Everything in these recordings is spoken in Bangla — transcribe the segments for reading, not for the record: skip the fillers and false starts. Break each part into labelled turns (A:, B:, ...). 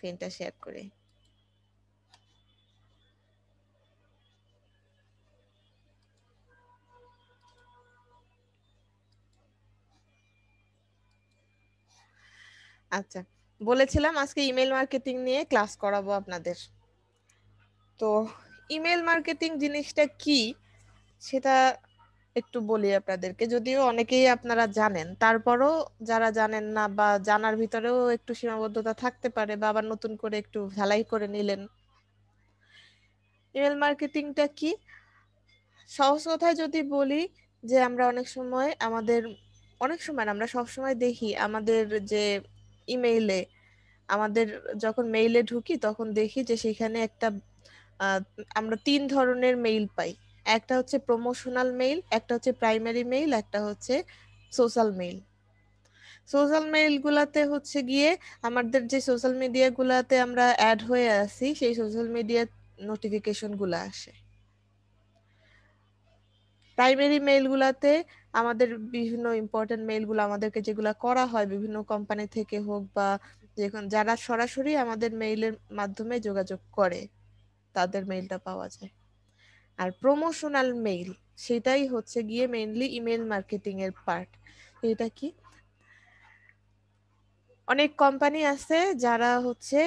A: স্ক্রিনটা শেয়ার করি। আচ্ছা, বলেছিলাম আজকে ইমেল মার্কেটিং নিয়ে ক্লাস করাবো আপনাদের। তো ইমেল মার্কেটিং জিনিসটা কি সেটা একটু বলি আপনাদেরকে, যদিও অনেকেই আপনারা জানেন, তারপরও যারা জানেন না বা জানার ভিতরেও একটু সীমাবদ্ধতা থাকতে পারে বা আবার নতুন করে একটু ঝালাই করে নিলেন। ইমেল মার্কেটিংটা কি? সহজ কথায় যদি বলি, যে আমরা অনেক সময় না, আমরা সব সময় দেখি আমাদের যে ইমেইলে, আমাদের যখন মেইলে ঢুকি তখন দেখি যে সেখানে একটা আহ, আমরা তিন ধরনের মেইল পাই। একটা হচ্ছে প্রমোশনাল মেইল, একটা হচ্ছে প্রাইমারি মেইল, একটা হচ্ছে সোশ্যাল মেইল। সোশ্যাল মেইল গুলাতে হচ্ছে গিয়ে আমাদের যে সোশ্যাল মিডিয়া গুলাতে আমরা অ্যাড হয়ে আছি সেই সোশ্যাল মিডিয়া নোটিফিকেশন গুলা আসে। প্রাইমারি মেইল গুলাতে আমাদের বিভিন্ন ইম্পর্টেন্ট মেইল গুলো আমাদেরকে যেগুলা করা হয় বিভিন্ন কোম্পানি থেকে হোক বা যারা সরাসরি আমাদের মেইলের মাধ্যমে যোগাযোগ করে তাদের মেইলটা পাওয়া যায়। আর প্রমোশনাল মেইল, সেটাই হচ্ছে গিয়ে মেইনলি ইমেল মার্কেটিং এর পার্ট। এটা কি? অনেক কোম্পানি আছে যারা হচ্ছে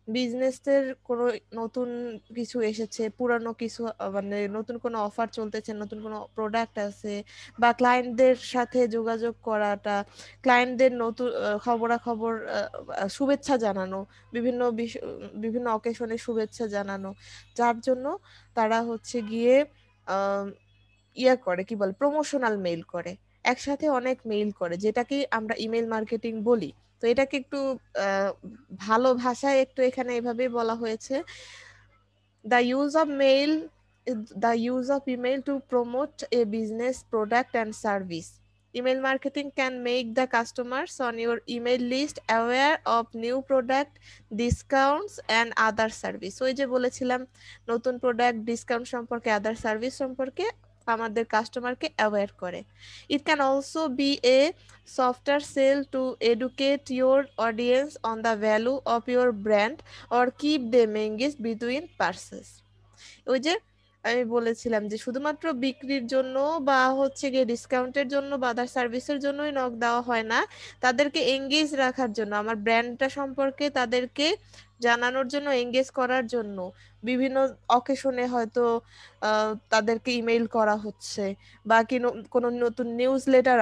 A: বিজনেসের কোনো নতুন কিছু এসেছে, পুরানো কিছু মানে নতুন কোনো অফার চলতেছে, নতুন কোনো প্রোডাক্ট আছে, বা ক্লায়েন্টদের সাথে যোগাযোগ করাটা, ক্লায়েন্টদের নতুন খবরাখবর, শুভেচ্ছা জানানো, বিভিন্ন অকেশনে শুভেচ্ছা জানানো, যার জন্য তারা হচ্ছে গিয়ে আহ ইয়া করে, কি বলে, প্রমোশনাল মেইল করে, একসাথে অনেক মেইল করে, যেটাকে আমরা ইমেল মার্কেটিং বলি। তো এটাকে একটু আহ, ভালো ভাষায় একটু এখানে এভাবে বলা হয়েছে, the use of mail the use of email to promote a business product and service. Email marketing can make the customers on your email list aware of new product, discounts and other service. ওই যে বলেছিলাম নতুন প্রোডাক্ট, ডিসকাউন্ট সম্পর্কে, আদার সার্ভিস সম্পর্কে আমাদের কাস্টমারকে অ্যাওয়্যার করে। It can also be a softer sell to educate your audience on the value of your brand or keep them engaged between purchases. ওই যে আমি বলেছিলাম যে শুধুমাত্র বিক্রির জন্য বা হচ্ছে গিয়ে ডিসকাউন্টের জন্য বা আদার সার্ভিসের জন্যই নক দেওয়া হয় না, তাদেরকে এঙ্গেজ রাখার জন্য, আমার ব্র্যান্ডটা সম্পর্কে তাদেরকে জানানোর জন্য, এঙ্গেজ করার জন্য বিভিন্ন অকেশনে হয়তো তাদেরকে ইমেইল করা হচ্ছে, বা কি কোনো নতুন নিউজ লেটার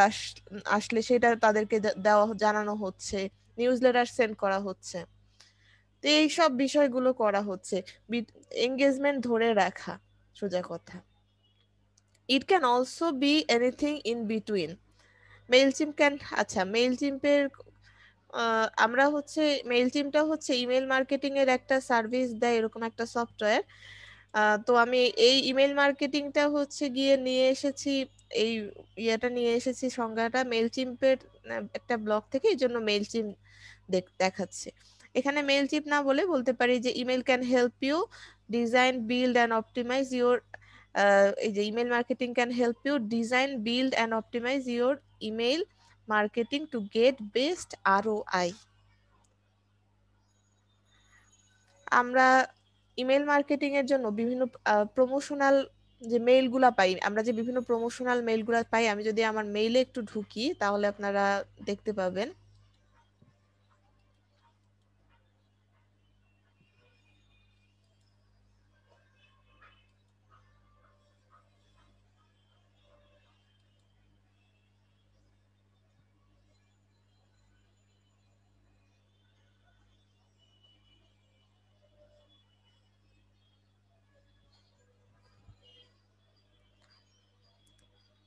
A: আসলে সেটা তাদেরকে দেওয়া জানানো হচ্ছে, নিউজ লেটার সেন্ড করা হচ্ছে। তো এইসব বিষয়গুলো করা হচ্ছে, এঙ্গেজমেন্ট ধরে রাখা, সোজা কথা। It can also be anything in between. Mailchimp can, আচ্ছা মেইলচিম্পের আমরা হচ্ছে, মেইলচিমটা হচ্ছে ইমেল মার্কেটিং এর একটা সার্ভিস দেয়, এরকম একটা সফটওয়্যার। তো আমি এই ইমেল মার্কেটিংটা হচ্ছে গিয়ে নিয়ে এসেছি, এই ইয়েটা নিয়ে এসেছি সংজ্ঞাটা মেইলচিম্পের একটা ব্লগ থেকে, এই জন্য মেইলচিম দেখাচ্ছে। এখানে মেইলচিম না বলে বলতে পারি যে email can help you design, build and optimise your, এই যে email marketing can help you design, build and optimise your email marketing to get best ROI। আমরা ইমেল মার্কেটিং এর জন্য বিভিন্ন প্রমোশনাল যে মেইলগুলা পাই, আমরা যে বিভিন্ন প্রমোশনাল মেইলগুলা পাই, আমি যদি আমার মেইলে একটু ঢুকি তাহলে আপনারা দেখতে পাবেন।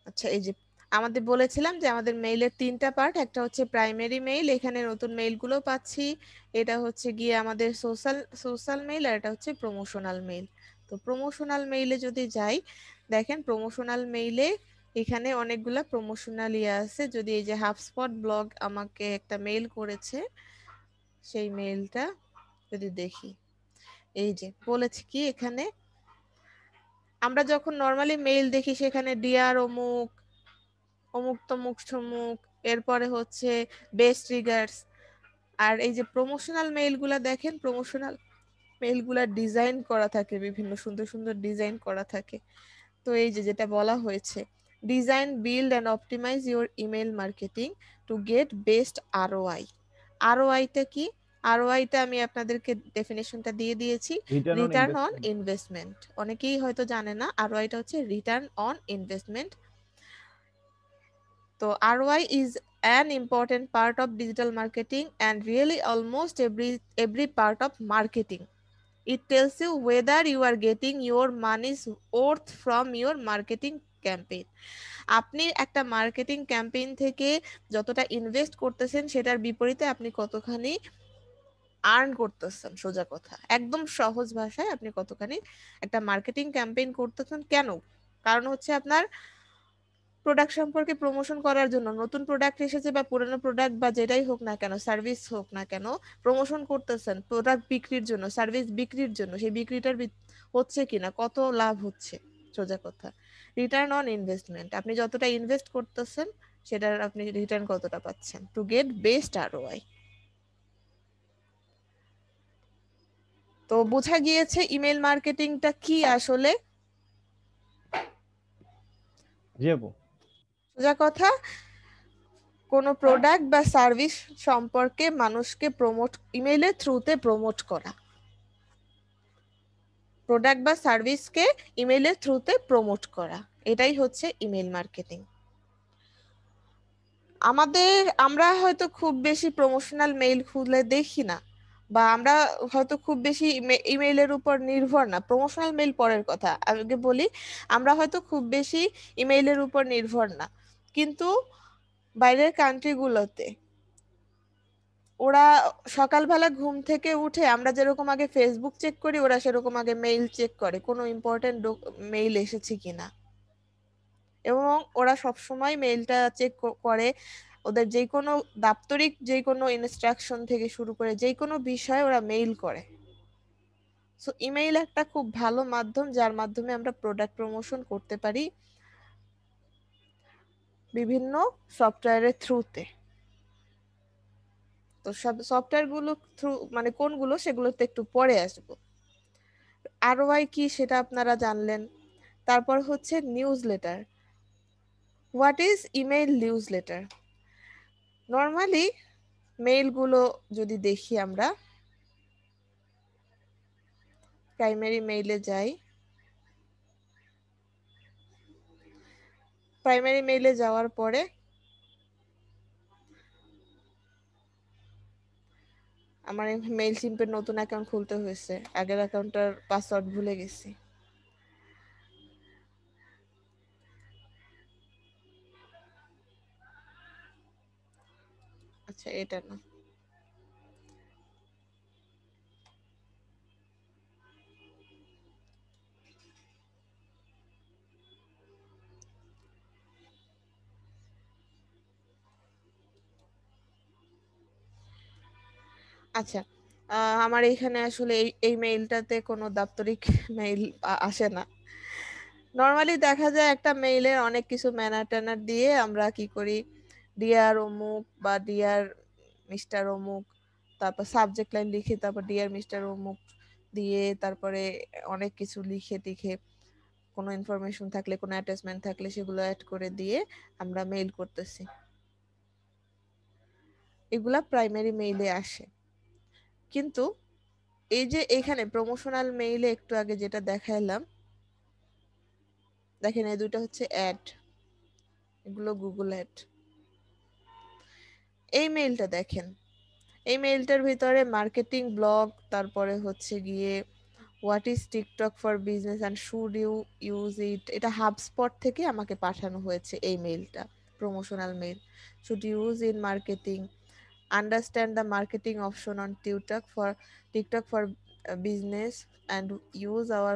A: আচ্ছা, এই যে আমাদের বলেছিলাম যে আমাদের মেইলের তিনটা পার্ট, একটা হচ্ছে প্রাইমারি মেইল, এখানে নতুন মেইলগুলো পাচ্ছি, এটা হচ্ছে গিয়ে আমাদের সোশ্যাল সোশ্যাল মেইল, আর এটা হচ্ছে প্রমোশনাল মেইল। তো প্রমোশনাল মেইলে যদি যাই, দেখেন প্রমোশনাল মেইলে এখানে অনেকগুলা প্রমোশনাল ইয়ে আছে। যদি এই যে হাবস্পট ব্লগ আমাকে একটা মেইল করেছে, সেই মেইলটা যদি দেখি, এই যে বলেছে কি এখানে, আমরা যখন নর্মালি মেইল দেখি সেখানে ডিয়ার অমুক, অমুক তমুক সমুক, এরপরে হচ্ছে বেস্ট রিগার্ডস, আর এই যে প্রমোশনাল মেইলগুলা দেখেন, প্রমোশনাল মেইলগুলা ডিজাইন করা থাকে, বিভিন্ন সুন্দর সুন্দর ডিজাইন করা থাকে। তো এই যে যেটা বলা হয়েছে, design, build and optimise your email marketing to get best ROI. আরওআইটা কি? আরওআইটা আমি আপনাদেরকে ডেফিনেশনটা দিয়ে দিয়েছি,
B: return on
A: return on
B: investment.
A: Investment. অনেকেই হয়তো জানে না, আরওআইটা হচ্ছে রিটার্ন অন ইনভেস্টমেন্ট। তো ROI is an important part of digital marketing and really almost every part of marketing. It tells you whether you are getting your money's worth from your marketing campaign. আপনি একটা মার্কেটিং ক্যাম্পেইন থেকে যতটা ইনভেস্ট করতেছেন সেটার বিপরীতে আপনি কতখানি আর্ন করতেছেন। সোজা কথা, একদম সহজ ভাষায়, আপনি কতখানি একটা মার্কেটিং ক্যাম্পেইন করতেছেন। কেন? কারণ হচ্ছে আপনার প্রোডাক্ট সম্পর্কে প্রমোশন করার জন্য, নতুন প্রোডাক্ট এসেছে বা পুরানো প্রোডাক্ট বা যেটাই হোক না কেন, সার্ভিস হোক না কেন, প্রমোশন করতেছেন প্রোডাক্ট বিক্রির জন্য, সার্ভিস বিক্রির জন্য। সেই বিক্রিটার হচ্ছে কিনা, কত লাভ হচ্ছে, সোজা কথা। রিটার্ন অন ইনভেস্টমেন্ট, আপনি যতটা ইনভেস্ট করতেছেন সেটার আপনি রিটার্ন কতটা পাচ্ছেন, টু গেট বেস্ট আরওআই। তো বোঝা গিয়েছে ইমেল মার্কেটিংটা কি আসলে।
B: জি আপু।
A: সোজা কথা, কোনো প্রোডাক্ট বা সার্ভিস সম্পর্কে মানুষকে প্রমোট, ইমেইলের থ্রুতে প্রমোট করা। প্রোডাক্ট বা সার্ভিসকে ইমেইলের থ্রুতে প্রমোট করা, এটাই হচ্ছে ইমেইল মার্কেটিং। আমরা হয়তো খুব বেশি প্রমোশনাল মেইল খুলে দেখি না, বা আমরা হয়তো খুব বেশি ইমেইলের উপর নির্ভর না। প্রমোশনাল মেইল পরের কথা, আগে বলি, আমরা হয়তো খুব বেশি ইমেইলের উপর নির্ভর না, কিন্তু বাইরের কান্ট্রিগুলোতে ওরা সকালবেলা ঘুম থেকে উঠে আমরা যেরকম আগে ফেসবুক চেক করি, ওরা সেরকম আগে মেইল চেক করে কোনো ইম্পর্টেন্ট মেইল এসেছে কিনা। এবং ওরা সবসময় মেইলটা চেক করে, ওদের যে কোনো দাপ্তরিক যে কোনো ইনস্ট্রাকশন থেকে শুরু করে যে কোনো বিষয়ে ওরা মেইল করে। সো ইমেইল একটা খুব ভালো মাধ্যম, যার মাধ্যমে আমরা প্রোডাক্ট প্রমোশন করতে পারি বিভিন্ন সফটওয়্যারের থ্রুতে। তো সব সফটওয়্যারগুলো থ্রু মানে কোনগুলো, সেগুলোতে একটু পরে আসবো। আরওআই কি সেটা আপনারা জানলেন। তারপর হচ্ছে news letter. What is email news letter? Normally মেইলগুলো যদি দেখি আমরা, প্রাইমারি মেইলে যাই, প্রাইমারি মেইলে যাওয়ার পরে আমার মেইল সিম্পের নতুন অ্যাকাউন্ট খুলতে হয়েছে, আগের অ্যাকাউন্টটার পাসওয়ার্ড ভুলে গেছি। আচ্ছা, এটা না। আচ্ছা, আমার এইখানে আসলে এই এই মেইলটাতে কোনো দাপ্তরিক মেইল আসে না। নর্মালি দেখা যায় একটা মেইলের অনেক কিছু ম্যানার ট্যানার দিয়ে আমরা কি করি, ডিয়ার অমুক বা ডিয়ার মিস্টার অমুক, তারপর সাবজেক্ট লাইন লিখে, তারপর ডিয়ার মিস্টার অমুক দিয়ে, তারপরে অনেক কিছু লিখে টিখে, কোনো ইনফরমেশন থাকলে, কোনো অ্যাটাচমেন্ট থাকলে সেগুলো অ্যাড করে দিয়ে আমরা মেইল করতেছি। এগুলা প্রাইমারি মেইলে আসে। কিন্তু এই যে এখানে প্রমোশনাল মেইলে একটু আগে যেটা দেখাইলাম, দেখেন এই দুইটা হচ্ছে অ্যাড, এগুলো গুগল অ্যাড। এই মেইলটা দেখেন, এই মেইলটার ভিতরে মার্কেটিং ব্লগ, তারপরে হচ্ছে গিয়ে what is TikTok for business and should you use it, এটা হাবস্পট থেকে আমাকে পাঠানো হয়েছে এই মেইলটা, promotional mail. Should use in marketing, understand the marketing option on TikTok for business and use our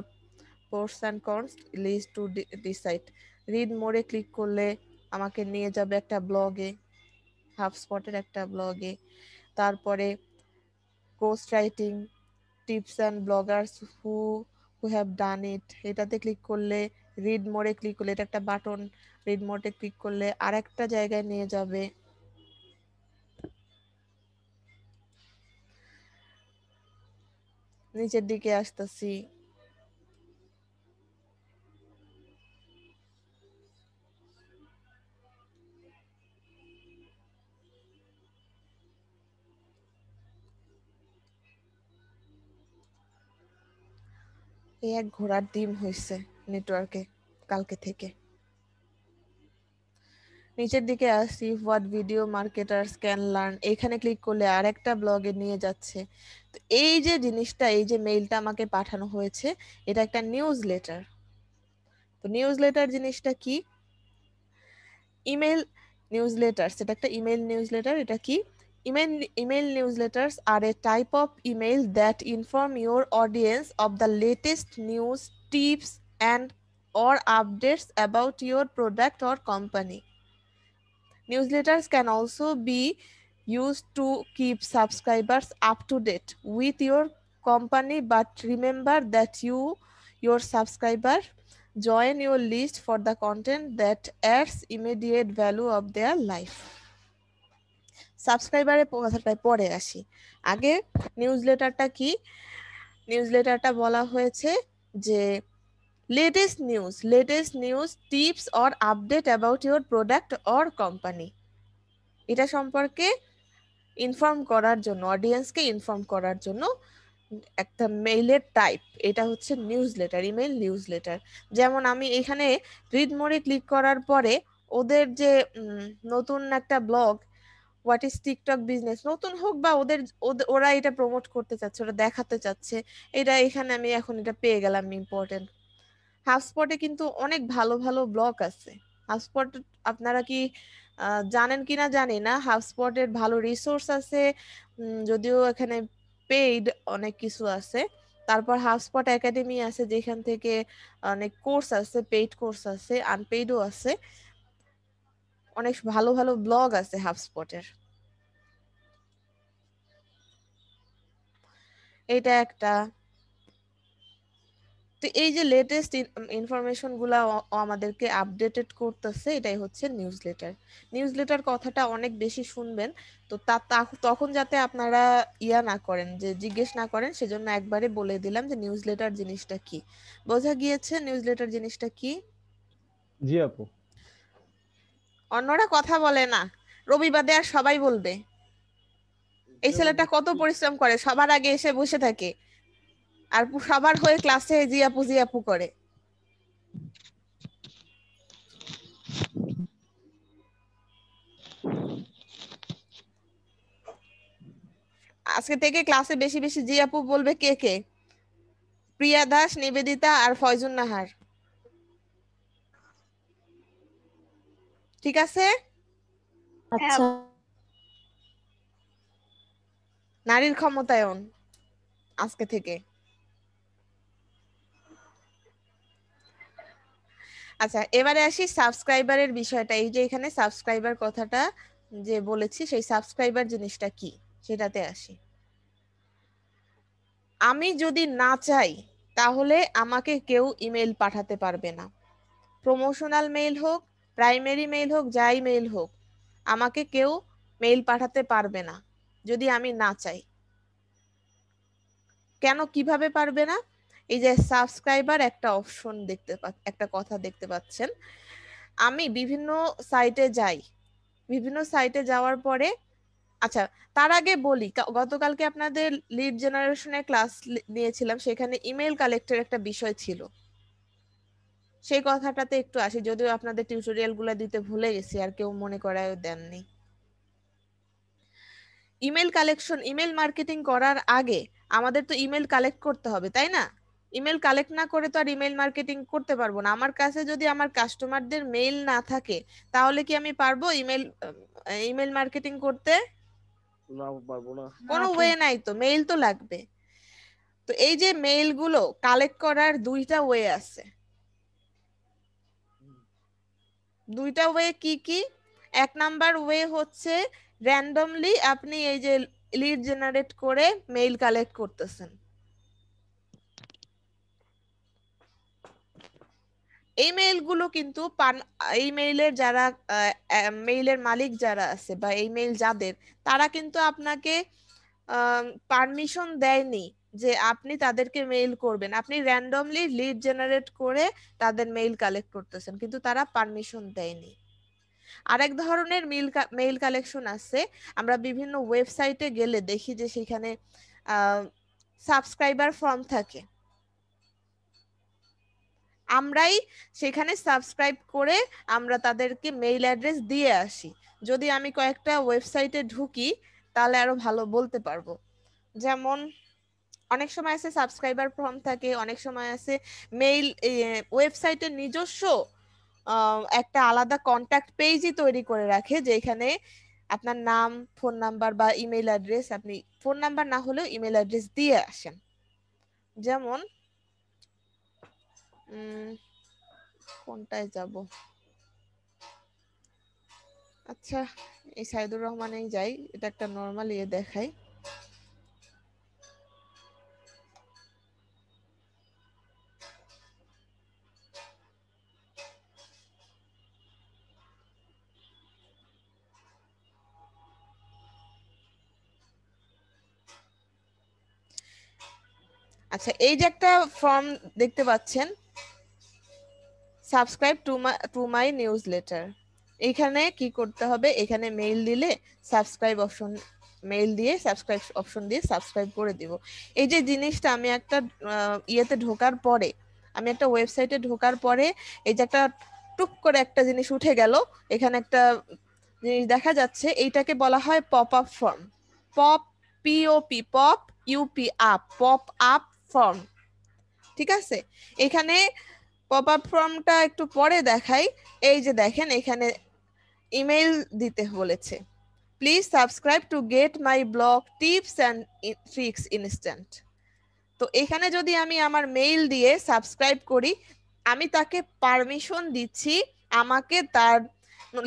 A: pros and cons list to decide. Read more click করলে আমাকে নিয়ে যাবে একটা ব্লগে, হাবস্পটের একটা ব্লগে। তারপরে ghost writing tips and bloggers who who have done it, এটাতে ক্লিক করলে, রিড মোরে ক্লিক করলে, এটা একটা বাটন, রিড মোরে ক্লিক করলে আর একটা জায়গায় নিয়ে যাবে। নিচের দিকে আসতেছি। এই এক ঘোড়ার ডিম হয়েছে নেটওয়ার্কে কালকে থেকে। নিচের দিকে আসি, what video marketers can learn, এখানে ক্লিক করলে আর একটা ব্লগে নিয়ে যাচ্ছে। তো এই যে জিনিসটা, এই যে মেইলটা আমাকে পাঠানো হয়েছে, এটা একটা নিউজ লেটার। তো নিউজ লেটার জিনিসটা কি? ইমেল নিউজ লেটার্স, এটা একটা ইমেল নিউজ লেটার। এটা কি? Email newsletters are a type of email that inform your audience of the latest news, tips, and or updates about your product or company. Newsletters can also be used to keep subscribers up to date with your company, but remember that your subscriber join your list for the content that adds immediate value of their life. সাবস্ক্রাইবারের কথাটায় পরে আসি। আগে নিউজলেটারটা কি? নিউজলেটারটা বলা হয়েছে যে latest news tips or update about your product or company, এটা সম্পর্কে ইনফর্ম করার জন্য, অডিয়েন্সকে ইনফর্ম করার জন্য একটা মেইলের টাইপ, এটা হচ্ছে news letter, email news letter. যেমন আমি এখানে রিড মোরে ক্লিক করার পরে ওদের যে নতুন একটা blog, what is TikTok business, নতুন হোক বা ওরা এটা প্রমোট করতে চাচ্ছে, ওরা দেখাতে চাচ্ছে, এটা এখানে আমি এখন এটা পেয়ে গেলাম ইম্পর্টেন্ট। হাবস্পটে কিন্তু অনেক ভালো ভালো ব্লগ আছে। হাবস্পট আপনারা কি জানেন কিনা জানি না, হাবস্পটের ভালো রিসোর্স আছে, যদিও এখানে পেইড অনেক কিছু আছে। তারপর হাবস্পট একাডেমি আছে, যেখান থেকে অনেক কোর্স আছে, পেইড কোর্স আছে, আনপেইডও আছে। অনেক ভালো ভালো ব্লগ আছে হাবস্পটের। এটা একটা। তো এই যে লেটেস্ট ইনফরমেশন গুলা আমাদেরকে আপডেটেড করতেছে, এটাই হচ্ছে নিউজ লেটার। নিউজ লেটার কথাটা অনেক বেশি শুনবেন, তো তখন যাতে আপনারা ইয়া না করেন, যে জিজ্ঞেস না করেন, সেজন্য একবারে বলে দিলাম যে নিউজ লেটার জিনিসটা কি। বোঝা গিয়েছে নিউজ লেটার জিনিসটা কি?
B: জি আপু।
A: অন্যরা কথা বলে না, রবিবাদে আর সবাই বলবে। এই ছেলেটা কত পরিশ্রম করে, সবার আগে এসে বসে থাকে, আর সবার হয়ে ক্লাসে জি আপু করে। আজকে থেকে ক্লাসে বেশি বেশি জি আপু বলবে কে কে? প্রিয়া দাস, নিবেদিতা আর ফয়জুন নাহার। ঠিক আছে?
C: আচ্ছা।
A: নারীর ক্ষমতায়ন আজকে থেকে। আচ্ছা, এবারে আসি সাবস্ক্রাইবারের বিষয়টা। এই যে এখানে সাবস্ক্রাইবার কথাটা যে বলেছি, সেই সাবস্ক্রাইবার জিনিসটা কি সেটাতে আসি। আমি যদি না চাই, তাহলে আমাকে কেউ ইমেল পাঠাতে পারবে না। প্রমোশনাল মেইল হোক, প্রাইমারি মেইল হোক, যাই মেইল হোক, আমাকে কেউ মেইল পাঠাতে পারবে না যদি আমি না চাই। কেন, কিভাবে পারবে না? এই যে সাবস্ক্রাইবার একটা অপশন একটা কথা দেখতে পাচ্ছেন। আমি বিভিন্ন সাইটে যাই, বিভিন্ন সাইটে যাওয়ার পরে, আচ্ছা তার আগে বলি, গতকালকে আপনাদের লিড জেনারেশনের ক্লাস নিয়েছিলাম, সেখানে ইমেল কালেক্টর একটা বিষয় ছিল, সেই কথাটাতে একটু আসি, যদিও আপনাদের টিউটোরিয়াল গুলা দিতে ভুলে গেছি, আর কেউ মনে করায় দেননি। ইমেল কালেকশন, ইমেল মার্কেটিং করার আগে আমাদের তো ইমেল কালেক্ট করতে হবে, তাই না? ইমেল কালেক্ট না করে তো আর ইমেল মার্কেটিং করতে পারবো না। আমার কাছে যদি আমার কাস্টমারদের মেইল না থাকে, তাহলে কি আমি পারবো ইমেল মার্কেটিং করতে?
B: না, পারবো না।
A: কোনো ওয়ে নাই, তো মেইল তো লাগবে। তো এই যে মেইল গুলো কালেক্ট করার দুইটা ওয়ে আছে। দুইটা ওয়ে কি কি? এক নাম্বার ওয়ে হচ্ছে র্যান্ডমলি আপনি এই যে লিড জেনারেট করে মেইল কালেক্ট করতেছেন। এই মেইলগুলো কিন্তু এই মেইলের যারা মেইলের মালিক যারা আছে বা এই মেইল যাদের, তারা কিন্তু আপনাকে পারমিশন দেয়নি যে আপনি তাদেরকে মেইল করবেন, আপনি র্যান্ডমলি লিড জেনারেট করে তাদের মেইল কালেক্ট করতেছেন, কিন্তু তারা পারমিশন দেয়নি। আরেক ধরনের মেইল কালেকশন আছে, আমরা বিভিন্ন ওয়েবসাইটে গেলে দেখি যে সেখানে সাবস্ক্রাইবার ফর্ম থাকে, আমরাই সেখানে সাবস্ক্রাইব করে আমরা তাদেরকে মেইল অ্যাড্রেস দিয়ে আসি। যদি আমি কয়েকটা ওয়েবসাইটে ঢুকি তাহলে আরো ভালো বলতে পারবো। যেমন অনেক সময় আছে সাবস্ক্রাইবার ফর্ম থাকে, অনেক সময় আছে মেইল ওয়েবসাইটের নিজস্ব একটা আলাদা কন্ট্যাক্ট পেজই তৈরি করে রাখে, যেখানে আপনার নাম, ফোন নাম্বার বা ইমেল অ্যাড্রেস, আপনি ফোন নাম্বার না হলেও ইমেল অ্যাড্রেস দিয়ে আসেন। যেমন কোনটায় যাব, আচ্ছা এই সাইদুর রহমানেই যাই, এটা একটা নর্মাল ইয়ে দেখাই। আচ্ছা এই যে একটা ফর্ম দেখতে পাচ্ছেন, subscribe to my news letter, এখানে কি করতে হবে, এখানে মেইল দিলে সাবস্ক্রাইব অপশন, মেইল দিয়ে সাবস্ক্রাইব অপশন দিয়ে সাবস্ক্রাইব করে দিব। এই যে জিনিসটা আমি একটা ইয়েতে ঢোকার পরে, আমি একটা ওয়েবসাইটে ঢোকার পরে এই যে একটা টুক করে একটা জিনিস উঠে গেল, এখানে একটা জিনিস দেখা যাচ্ছে, এইটাকে বলা হয় pop up form. Pop, POP, pop, UP, up, pop up form. ঠিক আছে, এখানে পপ আপ ফর্মটা একটু পরে দেখাই। এই যে দেখেন এখানে ইমেল দিতে বলেছে, please subscribe to get my blog tips and tricks instant. তো এখানে যদি আমি আমার মেইল দিয়ে সাবস্ক্রাইব করি, আমি তাকে পারমিশন দিচ্ছি আমাকে তার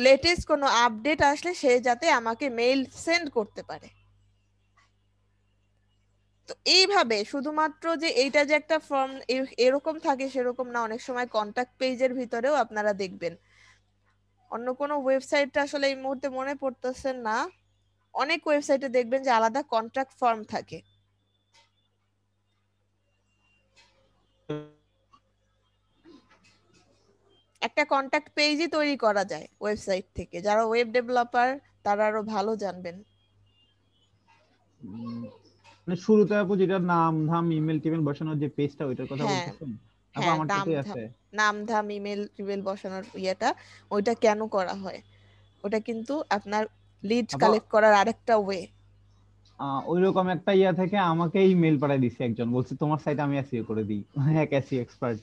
A: লেটেস্ট কোনো আপডেট আসলে সে যাতে আমাকে মেইল সেন্ড করতে পারে। তো এইভাবে শুধুমাত্র যে এইটা যে একটা ফর্ম এরকম থাকে সেরকম না, অনেক সময় কন্টাক্ট পেজের ভিতরেও আপনারা দেখবেন, অন্য কোনো ওয়েবসাইটটা আসলে এই মুহূর্তে মনে পড়তেছে না, অনেক ওয়েবসাইটে দেখবেন যে আলাদা কন্ট্যাক্ট ফর্ম থাকে। একটা কন্ট্যাক্ট পেজই তৈরি করা যায় ওয়েবসাইট থেকে, যারা ওয়েব ডেভেলপার তারা আরো ভালো জানবেন।
D: মানে শুরুতে আপু যেটা নাম ধাম ইমেল টিমেল বসানোর যে পেজটা, ওইটার কথা
A: হ্যাঁ
D: বলতেছেন আপু?
A: হ্যাঁ,
D: আমারটাতেই আছে।
A: নাম ধাম ইমেল টিমেল বসানোর ইয়েটা, ওইটা কেন করা হয়, ওটা কিন্তু আপনার লিড
D: আপু
A: কালেক্ট করার আরেকটা ওয়ে।
D: ওইরকম একটা ইয়া থেকে আমাকে ইমেল পাঠিয়ে দিছে একজন, বলছে তোমার সাইট আমি এসইও করে দিই। এক এসইও এক্সপার্ট।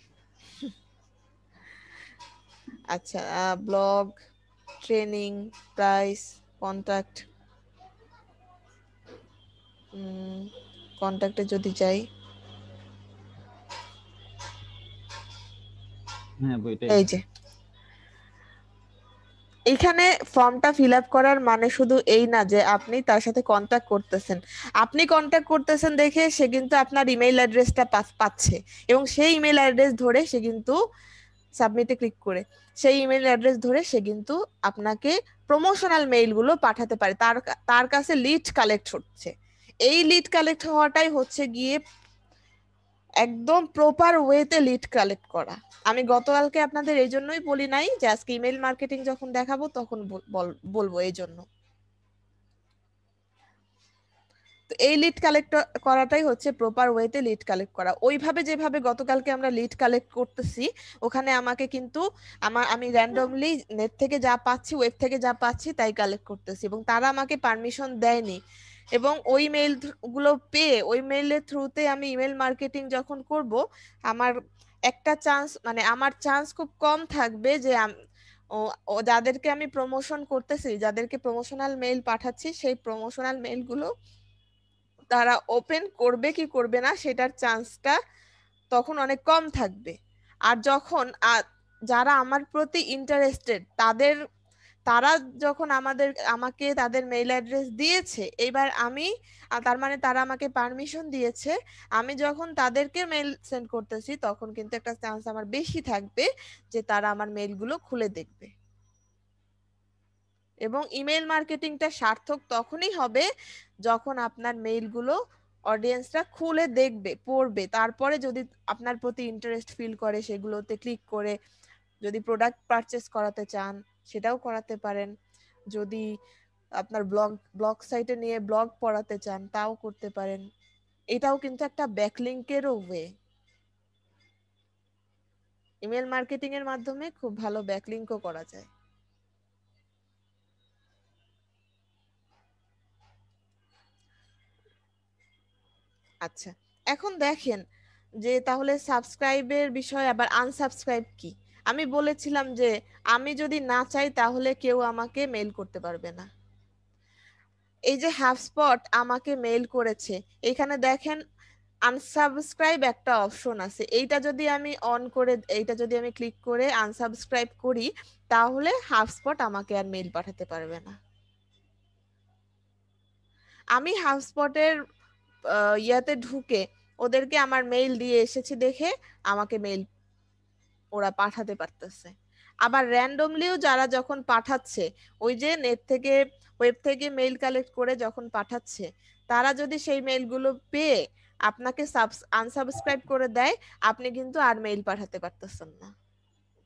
A: আচ্ছা ব্লগ, ট্রেনিং, প্রাইস, কন্টাক্ট, কন্টাক্টে যদি যাই,
D: হ্যাঁ বইটাই।
A: এই যে এখানে ফর্মটা ফিল আপ করার মানে শুধু এই না যে আপনি তার সাথে কন্ট্যাক্ট করতেছেন, আপনি কন্ট্যাক্ট করতেছেন দেখে সে কিন্তু আপনার ইমেইল অ্যাড্রেসটা পাচ্ছে, এবং সেই ইমেইল অ্যাড্রেস ধরে সে কিন্তু সাবমিটে ক্লিক করে সেই ইমেইল অ্যাড্রেস ধরে সে কিন্তু আপনাকে প্রমোশনাল মেইলগুলো পাঠাতে পারে, তার তার কাছে লিড কালেক্ট হচ্ছে। এই লিড কালেক্ট হওয়াটাই হচ্ছে গিয়ে একদম প্রপার ওয়েতে লিড কালেক্ট করা। আমি গতকালকে আপনাদের এই জন্যই বলি নাই যে আজকে ইমেল মার্কেটিং যখন দেখাবো তখন বলবো এই জন্য। তো এই লিড কালেক্ট করাটাই হচ্ছে প্রপার ওয়েতে লিড কালেক্ট করা। ওইভাবে যেভাবে গতকালকে আমরা লিড কালেক্ট করতেছি, ওখানে আমাকে কিন্তু আমি র্যান্ডমলি নেট থেকে যা পাচ্ছি, ওয়েব থেকে যা পাচ্ছি তাই কালেক্ট করতেছি, এবং তারা আমাকে পারমিশন দেয়নি। এবং ওই মেইল গুলো পেয়ে ওই মেইলের থ্রুতে আমি ইমেল মার্কেটিং যখন করব, আমার একটা চান্স, মানে আমার চান্স খুব কম থাকবে যে ও যাদেরকে আমি প্রমোশন করতেছি, যাদেরকে প্রমোশনাল মেইল পাঠাচ্ছি, সেই প্রমোশনাল মেইলগুলো তারা ওপেন করবে কি করবে না সেটার চান্সটা তখন অনেক কম থাকবে। আর যখন যারা আমার প্রতি ইন্টারেস্টেড তারা যখন আমাকে তাদের মেইল অ্যাড্রেস দিয়েছে, এবার আমি তার মানে তারা আমাকে পারমিশন দিয়েছে, আমি যখন তাদেরকে মেইল সেন্ড করতেছি তখন কিন্তু একটা চান্স আমার বেশি থাকবে যে তারা আমার মেইলগুলো খুলে দেখবে। এবং ইমেল মার্কেটিংটা সার্থক তখনই হবে যখন আপনার মেইলগুলো অডিয়েন্সরা খুলে দেখবে, পড়বে, তারপরে যদি আপনার প্রতি ইন্টারেস্ট ফিল করে সেগুলোতে ক্লিক করে যদি প্রোডাক্ট পারচেস করাতে চান সেটাও করাতে পারেন, যদি আপনার ব্লগ সাইটে নিয়ে ব্লগ পড়াতে চান তাও করতে পারেন। এটাও কিন্তু একটা ব্যাকলিংকেরও ওয়ে। ইমেল মার্কেটিং এর মাধ্যমে খুব ভালো ব্যাকলিংকও করা যায়। আচ্ছা, এখন দেখেন যে তাহলে সাবস্ক্রাইবের বিষয় আবার আনসাবস্ক্রাইব কি। আমি বলেছিলাম যে আমি যদি না চাই তাহলে কেউ আমাকে মেইল করতে পারবে না। এই যে হাফস্পট আমাকে মেইল করেছে, এখানে দেখেন আনসাবস্ক্রাইব একটা অপশন আছে, এইটা যদি আমি অন করে, এইটা যদি আমি ক্লিক করে আনসাবস্ক্রাইব করি তাহলে হাফস্পট আমাকে আর মেইল পাঠাতে পারবে না। আমি হাফস্পটের ইয়াতে ঢুকে ওদেরকে আমার মেইল দিয়ে এসেছি দেখে আমাকে মেইল ওরা পাঠাতে পারতেছে। আবার র্যান্ডমলিও যারা যখন পাঠাচ্ছে, ওই যে নেট থেকে ওয়েব থেকে মেইল কালেক্ট করে যখন পাঠাচ্ছে, তারা যদি সেই মেইলগুলো পেয়ে আপনাকে আনসাবস্ক্রাইব করে দেয়, আপনি কিন্তু আর মেইল পাঠাতে পারতেছেন না।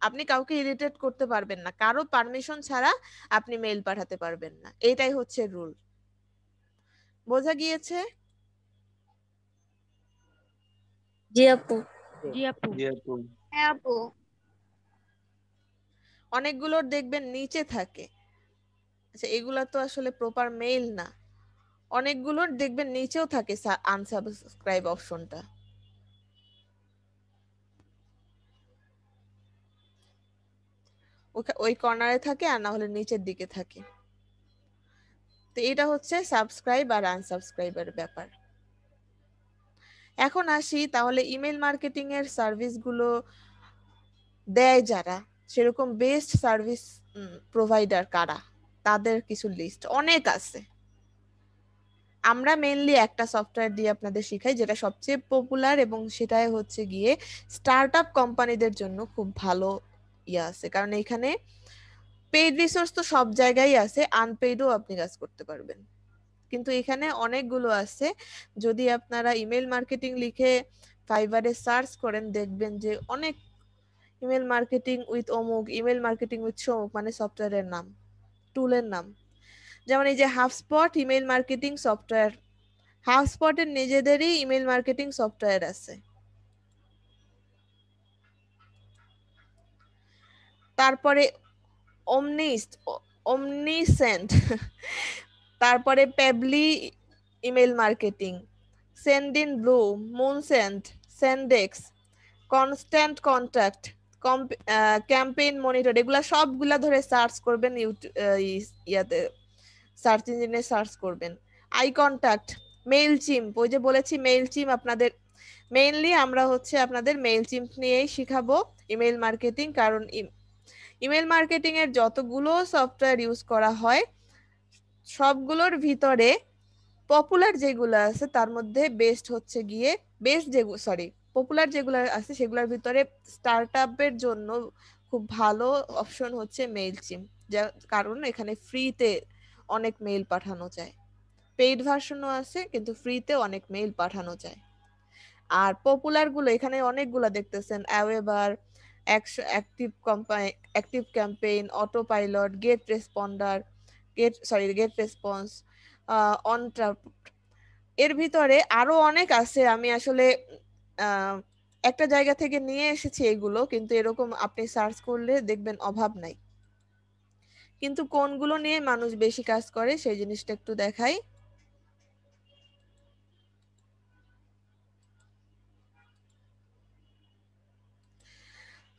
A: আপনি কাউকে ইরিটেট করতে পারবেন না, কারো পারমিশন ছাড়া আপনি মেইল পাঠাতে পারবেন না। এইটাই হচ্ছে রুল। বোঝা গিয়েছে?
C: জি আপু।
E: জি আপু।
F: হ্যাঁ আপু।
A: অনেকগুলোর দেখবেন নিচে থাকে, আচ্ছা এগুলা তো আসলে প্রপার মেইল না, অনেকগুলোর দেখবেন নিচেও থাকে আনসাবস্ক্রাইব অপশনটা। ওই কর্নারে থাকে আর না হলে নিচের দিকে থাকে। তো এটা হচ্ছে সাবস্ক্রাইব আর আনসাবস্ক্রাইবের ব্যাপার। এখন আসি তাহলে ইমেল মার্কেটিং এর সার্ভিসগুলো দেয় যারা, সেরকম বেস্ট সার্ভিস প্রোভাইডার কারা, তাদের কিছু লিস্ট অনেক আছে। আমরা মেইনলি একটা সফটওয়্যার দিয়ে আপনাদের শিখাই যেটা সবচেয়ে পপুলার, এবং সেটাই হচ্ছে গিয়ে স্টার্টআপ কোম্পানিদের জন্য খুব ভালো ইয়ে আছে, কারণ এখানে পেইড রিসোর্স তো সব জায়গায় আছে, আনপেইডও আপনি কাজ করতে পারবেন। কিন্তু এখানে অনেকগুলো আছে, যদি আপনারা ইমেল মার্কেটিং লিখে ফাইবারে সার্চ করেন দেখবেন যে অনেক ইমেল মার্কেটিং উইথ অমুক, ইমেল মার্কেটিং উইথ সমুক, মানে সফটওয়্যারের নাম, টুলের নাম। যেমন এই যে হাফস্পট ইমেল মার্কেটিং সফটওয়্যার, হাফস্পটের নিজেদেরই ইমেল মার্কেটিং সফটওয়্যার আছে। তারপরে অমনিসেন্ট, তারপরে Pabbly email marketing, Sendinblue, Moosend, SendX, constant contact, campaign monitor, এগুলা সবগুলা ধরে সার্চ করবেন ইয়াতে সার্চ ইঞ্জিনে সার্চ করবেন। আই কন্ট্যাক্ট, মেইল চিম্প, ওই যে বলেছি মেইল চিম্প আপনাদের মেইনলি আমরা হচ্ছে আপনাদের মেইল চিম্প নিয়েই শিখাবো ইমেল মার্কেটিং, কারণ ইমেল মার্কেটিং এর যতগুলো সফটওয়্যার ইউজ করা হয় সবগুলোর ভিতরে পপুলার যেগুলো আছে তার মধ্যে বেস্ট হচ্ছে গিয়ে পপুলার যেগুলো আছে সেগুলোর ভিতরে স্টার্টআপের জন্য খুব ভালো অপশন হচ্ছে মেইল চিম্প, কারণ এখানে ফ্রিতে অনেক মেইল পাঠানো যায়, পেইড ভার্সনও আছে কিন্তু ফ্রিতে অনেক মেইল পাঠানো যায়। আর পপুলার গুলো এখানে অনেকগুলো দেখতেছেন, AWeber, active campaign, autopilot, get response, অন এর ভিতরে আরো অনেক আছে। আমি আসলে একটা জায়গা থেকে নিয়ে এসেছি এগুলো, কিন্তু এরকম আপনি সার্চ করলে দেখবেন অভাব নাই। কিন্তু কোনগুলো নিয়ে মানুষ বেশি কাজ করে সেই জিনিসটা একটু দেখাই।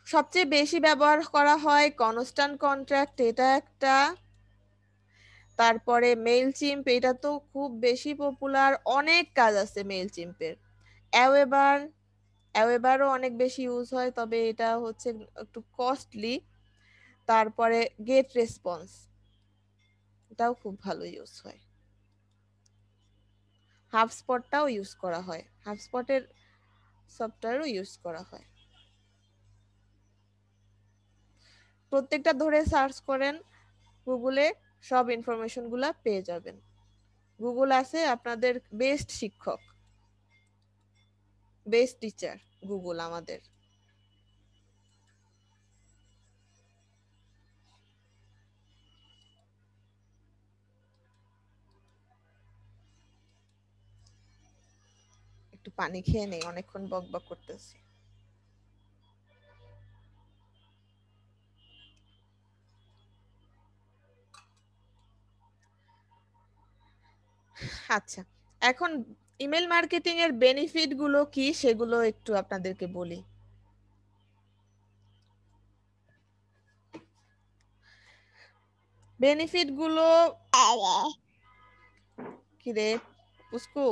A: সবচেয়ে বেশি ব্যবহার করা হয় কনস্ট্যান্ট কন্ট্রাক্ট, এটা একটা। তারপরে মেইল চিম্প, এটা তো খুব বেশি পপুলার, অনেক কাজ আছে মেইল চিম্পের। অ্যাওয়েবারও অনেক বেশি ইউজ হয়, তবে এটা হচ্ছে একটু কস্টলি। তারপরে গেট রেসপন্স, এটাও খুব ভালো ইউজ হয়। হাবস্পটটাও ইউজ করা হয়, হাবস্পটের সফটওয়্যারও ইউজ করা হয়। প্রত্যেকটা ধরে সার্চ করেন গুগলে, সব ইনফরমেশন গুলা পেয়ে যাবেন। গুগল আছে আপনাদের বেস্ট শিক্ষক। বেস্ট টিচার গুগল আমাদের। একটু পানি খেয়ে নেই, অনেকক্ষণ বকবক করতেছি। আচ্ছা, এখন ইমেল মার্কেটিং এর বেনিফিট গুলো কি সেগুলো একটু আপনাদেরকে বলি। বেনিফিট গুলো কি রে পুস্কু?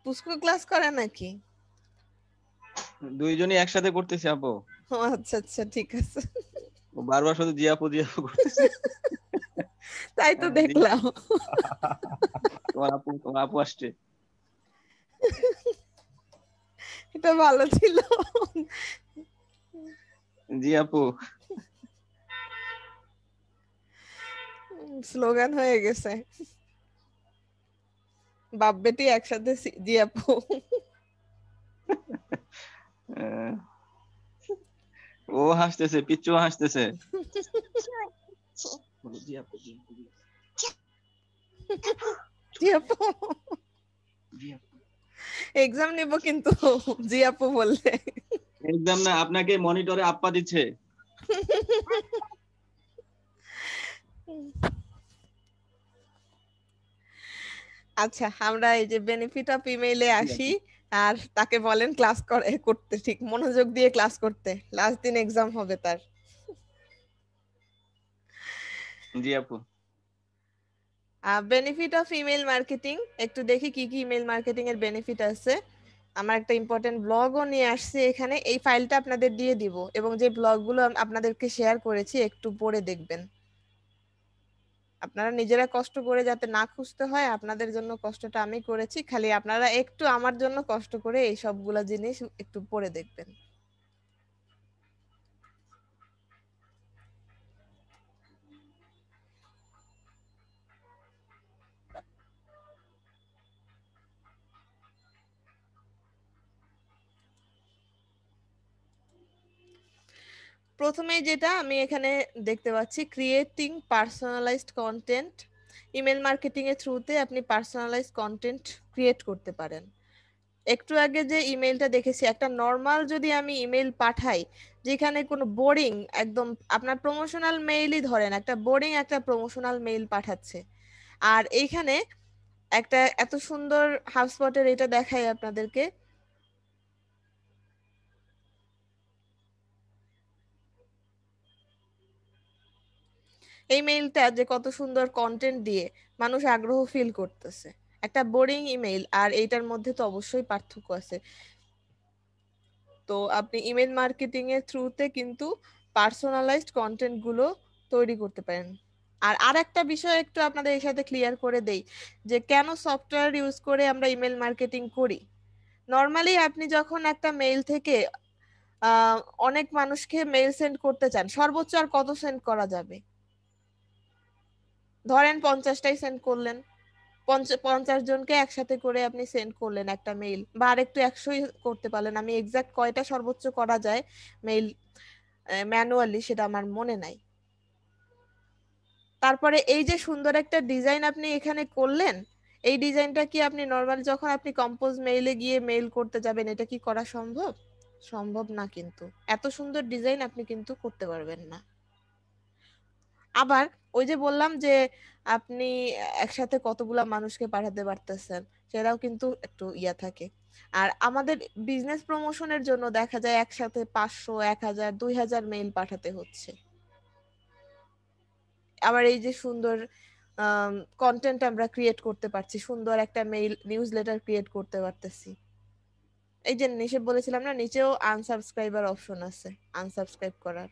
A: পুস্কু ক্লাস করে নাকি?
E: দুইজনই একসাথে করতেছি আপু।
A: ও আচ্ছা আচ্ছা, ঠিক আছে।
E: ও বারবার শুধু জি আপু করতেছে।
A: তাই তো দেখলাম।
E: তোমার আপু আসছে।
A: এটা ভালো ছিল।
E: জি আপু
A: স্লোগান হয়ে গেছে, বাপ বেটি একসাথে জি আপু।
E: ও হাসতেছে, পিচ্চু হাসতেছে। জি আপু
A: জি আপু এক্সাম নিব কিন্তু জি আপু বললে।
E: একদম না, আপনাকে মনিটরে আপ্পা দিচ্ছে।
A: আচ্ছা, আমরা এই যে বেনিফিট অফ ইমেইলে আসি, আর তাকে বলেন ক্লাস করতে, ঠিক মনোযোগ দিয়ে ক্লাস করতে। লাস্ট দিন এক্সাম হবে তার।
E: জি আপু
A: বেনিফিট অফ ইমেল মার্কেটিং, একটু দেখি কি কি ইমেল মার্কেটিং এর বেনিফিট আছে। আমার একটা ইম্পর্টেন্ট ব্লগও নিয়ে আসছি এখানে, এই ফাইলটা আপনাদের দিয়ে দিব, এবং যে ব্লগগুলো আপনাদেরকে শেয়ার করেছি একটু পড়ে দেখবেন। আপনারা নিজেরা কষ্ট করে যাতে না খুঁজতে হয়, আপনাদের জন্য কষ্টটা আমি করেছি, খালি আপনারা একটু আমার জন্য কষ্ট করে এই সবগুলা জিনিস একটু পড়ে দেখবেন। প্রথমেই যেটা আমি এখানে দেখতে পাচ্ছি, creating personalised content. Email marketing এর থ্রুতে আপনি পার্সোনালাইজড কন্টেন্ট ক্রিয়েট করতে পারেন। একটু আগে যে ইমেলটা দেখেছি, একটা নর্মাল যদি আমি ইমেল পাঠাই যেখানে কোনো বোরিং, একদম আপনার প্রমোশনাল মেইলই ধরেন, একটা বোরিং একটা প্রমোশনাল মেইল পাঠাচ্ছে, আর এইখানে একটা এত সুন্দর হাবস্পটের এটা দেখাই আপনাদেরকে। এই মেইলটা যে কত সুন্দর কন্টেন্ট দিয়ে মানুষ আগ্রহ ফিল করতেছে, একটা বোরিং ইমেল আর এইটার মধ্যে তো অবশ্যই পার্থক্য আছে। তো আপনি ইমেল মার্কেটিং এর থ্রুতে কিন্তু পার্সোনালাইজড কন্টেন্ট গুলো তৈরি করতে পারেন। আর আরেকটা বিষয় একটু আপনাদের এর সাথে ক্লিয়ার করে দেই, যে কেন সফটওয়্যার ইউজ করে আমরা ইমেল মার্কেটিং করি। নর্মালি আপনি যখন একটা মেইল থেকে অনেক মানুষকে মেইল সেন্ড করতে চান, সর্বোচ্চ আর কত সেন্ড করা যাবে? ধরেন 50টাই সেন্ড করলেন, 50 জনকে একসাথে করে আপনি সেন্ড করলেন একটা মেইল, বা আরেকটু 100ই করতে পারলেন। আমি এক্সাক্ট কয়টা সর্বোচ্চ করা যায় মেইল ম্যানুয়ালি সেটা আমার মনে নাই। তারপরে এই যে সুন্দর একটা ডিজাইন আপনি এখানে করলেন, এই ডিজাইনটা কি আপনি নর্মাল যখন আপনি কম্পোজ মেইলে গিয়ে মেইল করতে যাবেন, এটা কি করা সম্ভব? সম্ভব না, কিন্তু এত সুন্দর ডিজাইন আপনি কিন্তু করতে পারবেন না। আবার ওই যে বললাম যে আপনি একসাথে কতগুলা মানুষকে পাঠাতে পারতেছেন, সেটাও কিন্তু একটু ইয়া থাকে। আর আমাদের বিজনেস প্রমোশনের জন্য দেখা যায় একসাথে 500, 1000, 2000 মেইল পাঠাতে হচ্ছে। আবার এই যে সুন্দর কন্টেন্ট আমরা ক্রিয়েট করতে পারছি, সুন্দর একটা মেইল নিউজ লেটার ক্রিয়েট করতে পারতেছি। এই যে নিচে বলেছিলাম না, নিচেও আনসাবস্ক্রাইবার অপশন আছে, আনসাবস্ক্রাইব করার।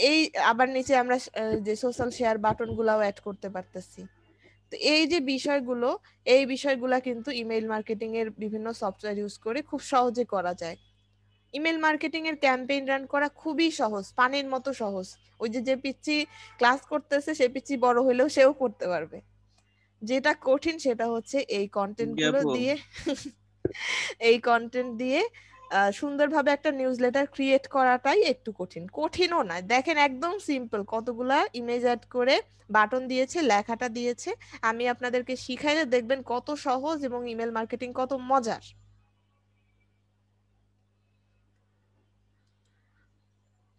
A: এই আবার নিচে আমরা যে সোশ্যাল শেয়ার বাটন গুলাও অ্যাড করতে পারতেছি। তো এই যে বিষয়গুলো, এই বিষয়গুলা কিন্তু ইমেইল মার্কেটিং এর বিভিন্ন সফটওয়্যার ইউজ করে খুব সহজে করা যায়। ইমেল মার্কেটিং এর ক্যাম্পেইন রান করা খুবই সহজ, পানির মতো সহজ। ওই যে পিচ্চি ক্লাস করতেছে সে পিচ্চি বড় হলেও সেও করতে পারবে। যেটা কঠিন সেটা হচ্ছে এই কন্টেন্ট
E: জি
A: গুলো
E: আপু।
A: দিয়ে এই কন্টেন্ট দিয়ে সুন্দরভাবে একটা নিউজলেটার ক্রিয়েট করাটাই একটু কঠিন। কঠিনও না, দেখেন একদম সিম্পল, কতগুলা ইমেজ অ্যাড করে বাটন দিয়েছে, লেখাটা দিয়েছে। আমি আপনাদেরকে শিখাইলে দেখবেন কত সহজ এবং ইমেল মার্কেটিং কত মজার।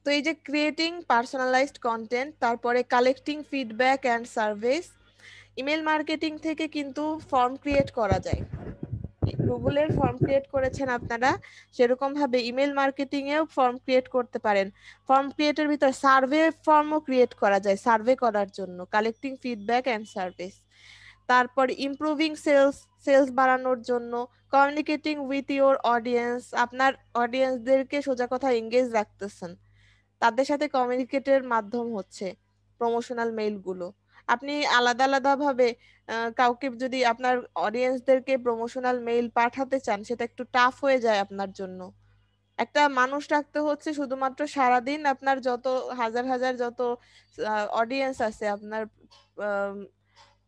A: তো এই যে ক্রিয়েটিং পার্সোনালাইজড কন্টেন্ট, তারপরে collecting feedback and service. Email marketing থেকে কিন্তু ফর্ম ক্রিয়েট করা যায়। গুগলের ফর্ম ক্রিয়েট করেছেন আপনারা, সেরকম ভাবে ইমেল মার্কেটিং এও ফর্ম ক্রিয়েট করতে পারেন। ফর্ম ক্রিয়েটের ভিতর সার্ভে ফর্মও ক্রিয়েট করা যায় সার্ভে করার জন্য, কালেক্টিং ফিডব্যাক অ্যান্ড সার্ভিস। তারপর ইমপ্রুভিং সেলস বাড়ানোর জন্য, কমিউনিকেটিং উইথ ইওর অডিয়েন্স, আপনার অডিয়েন্সদেরকে সোজা কথা এঙ্গেজ রাখতেছেন, তাদের সাথে কমিউনিকেটের মাধ্যম হচ্ছে প্রমোশনাল মেইলগুলো। আপনি আলাদা আলাদা ভাবে কাউকে যদি আপনার অডিয়েন্সদেরকে প্রমোশনাল মেইল পাঠাতে চান, সেটা একটু টাফ হয়ে যায় আপনার জন্য। একটা মানুষ রাখতে হচ্ছে শুধুমাত্র সারাদিন আপনার যত হাজার হাজার যত অডিয়েন্স আছে, আপনার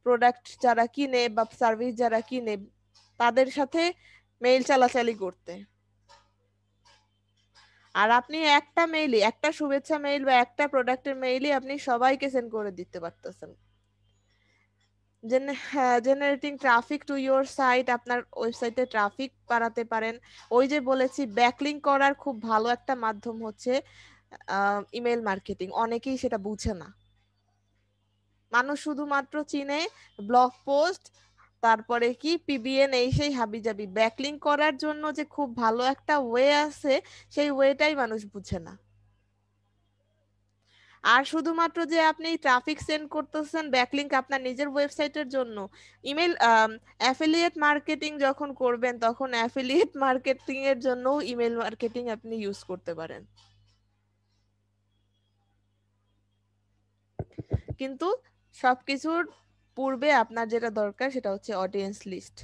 A: প্রোডাক্ট যারা কিনে বা সার্ভিস যারা কিনে, তাদের সাথে মেইল চালাচালি করতে। আর আপনি একটা মেইলই, একটা শুভেচ্ছা মেইল বা একটা প্রোডাক্টের মেইলই আপনি সবাইকে সেন্ড করে দিতে পারতেছেন। Generating traffic to your site, আপনার ওয়েবসাইটে ট্রাফিক বাড়াতে পারেন। ওই যে বলেছি ব্যাকলিংক করার খুব ভালো একটা মাধ্যম হচ্ছে ইমেল মার্কেটিং। অনেকেই সেটা বুঝে না, মানুষ শুধুমাত্র চিনে ব্লগ পোস্ট, তারপরে কি পিবিএন, এই সেই হাবিজাবি। ব্যাকলিংক করার জন্য যে খুব ভালো একটা ওয়ে আছে, সেই ওয়েটাই মানুষ বুঝে না। আর শুধুমাত্র যে আপনি ট্রাফিক সেন্ড করতেছেন ব্যাকলিংক আপনার নিজের ওয়েবসাইটের জন্য, ইমেল অ্যাফিলিয়েট মার্কেটিং যখন করবেন তখন অ্যাফিলিয়েট মার্কেটিং এর জন্য ইমেল মার্কেটিং আপনি ইউজ করতে পারেন। কিন্তু সবকিছুর পূর্বে আপনার যেটা দরকার সেটা হচ্ছে audience list.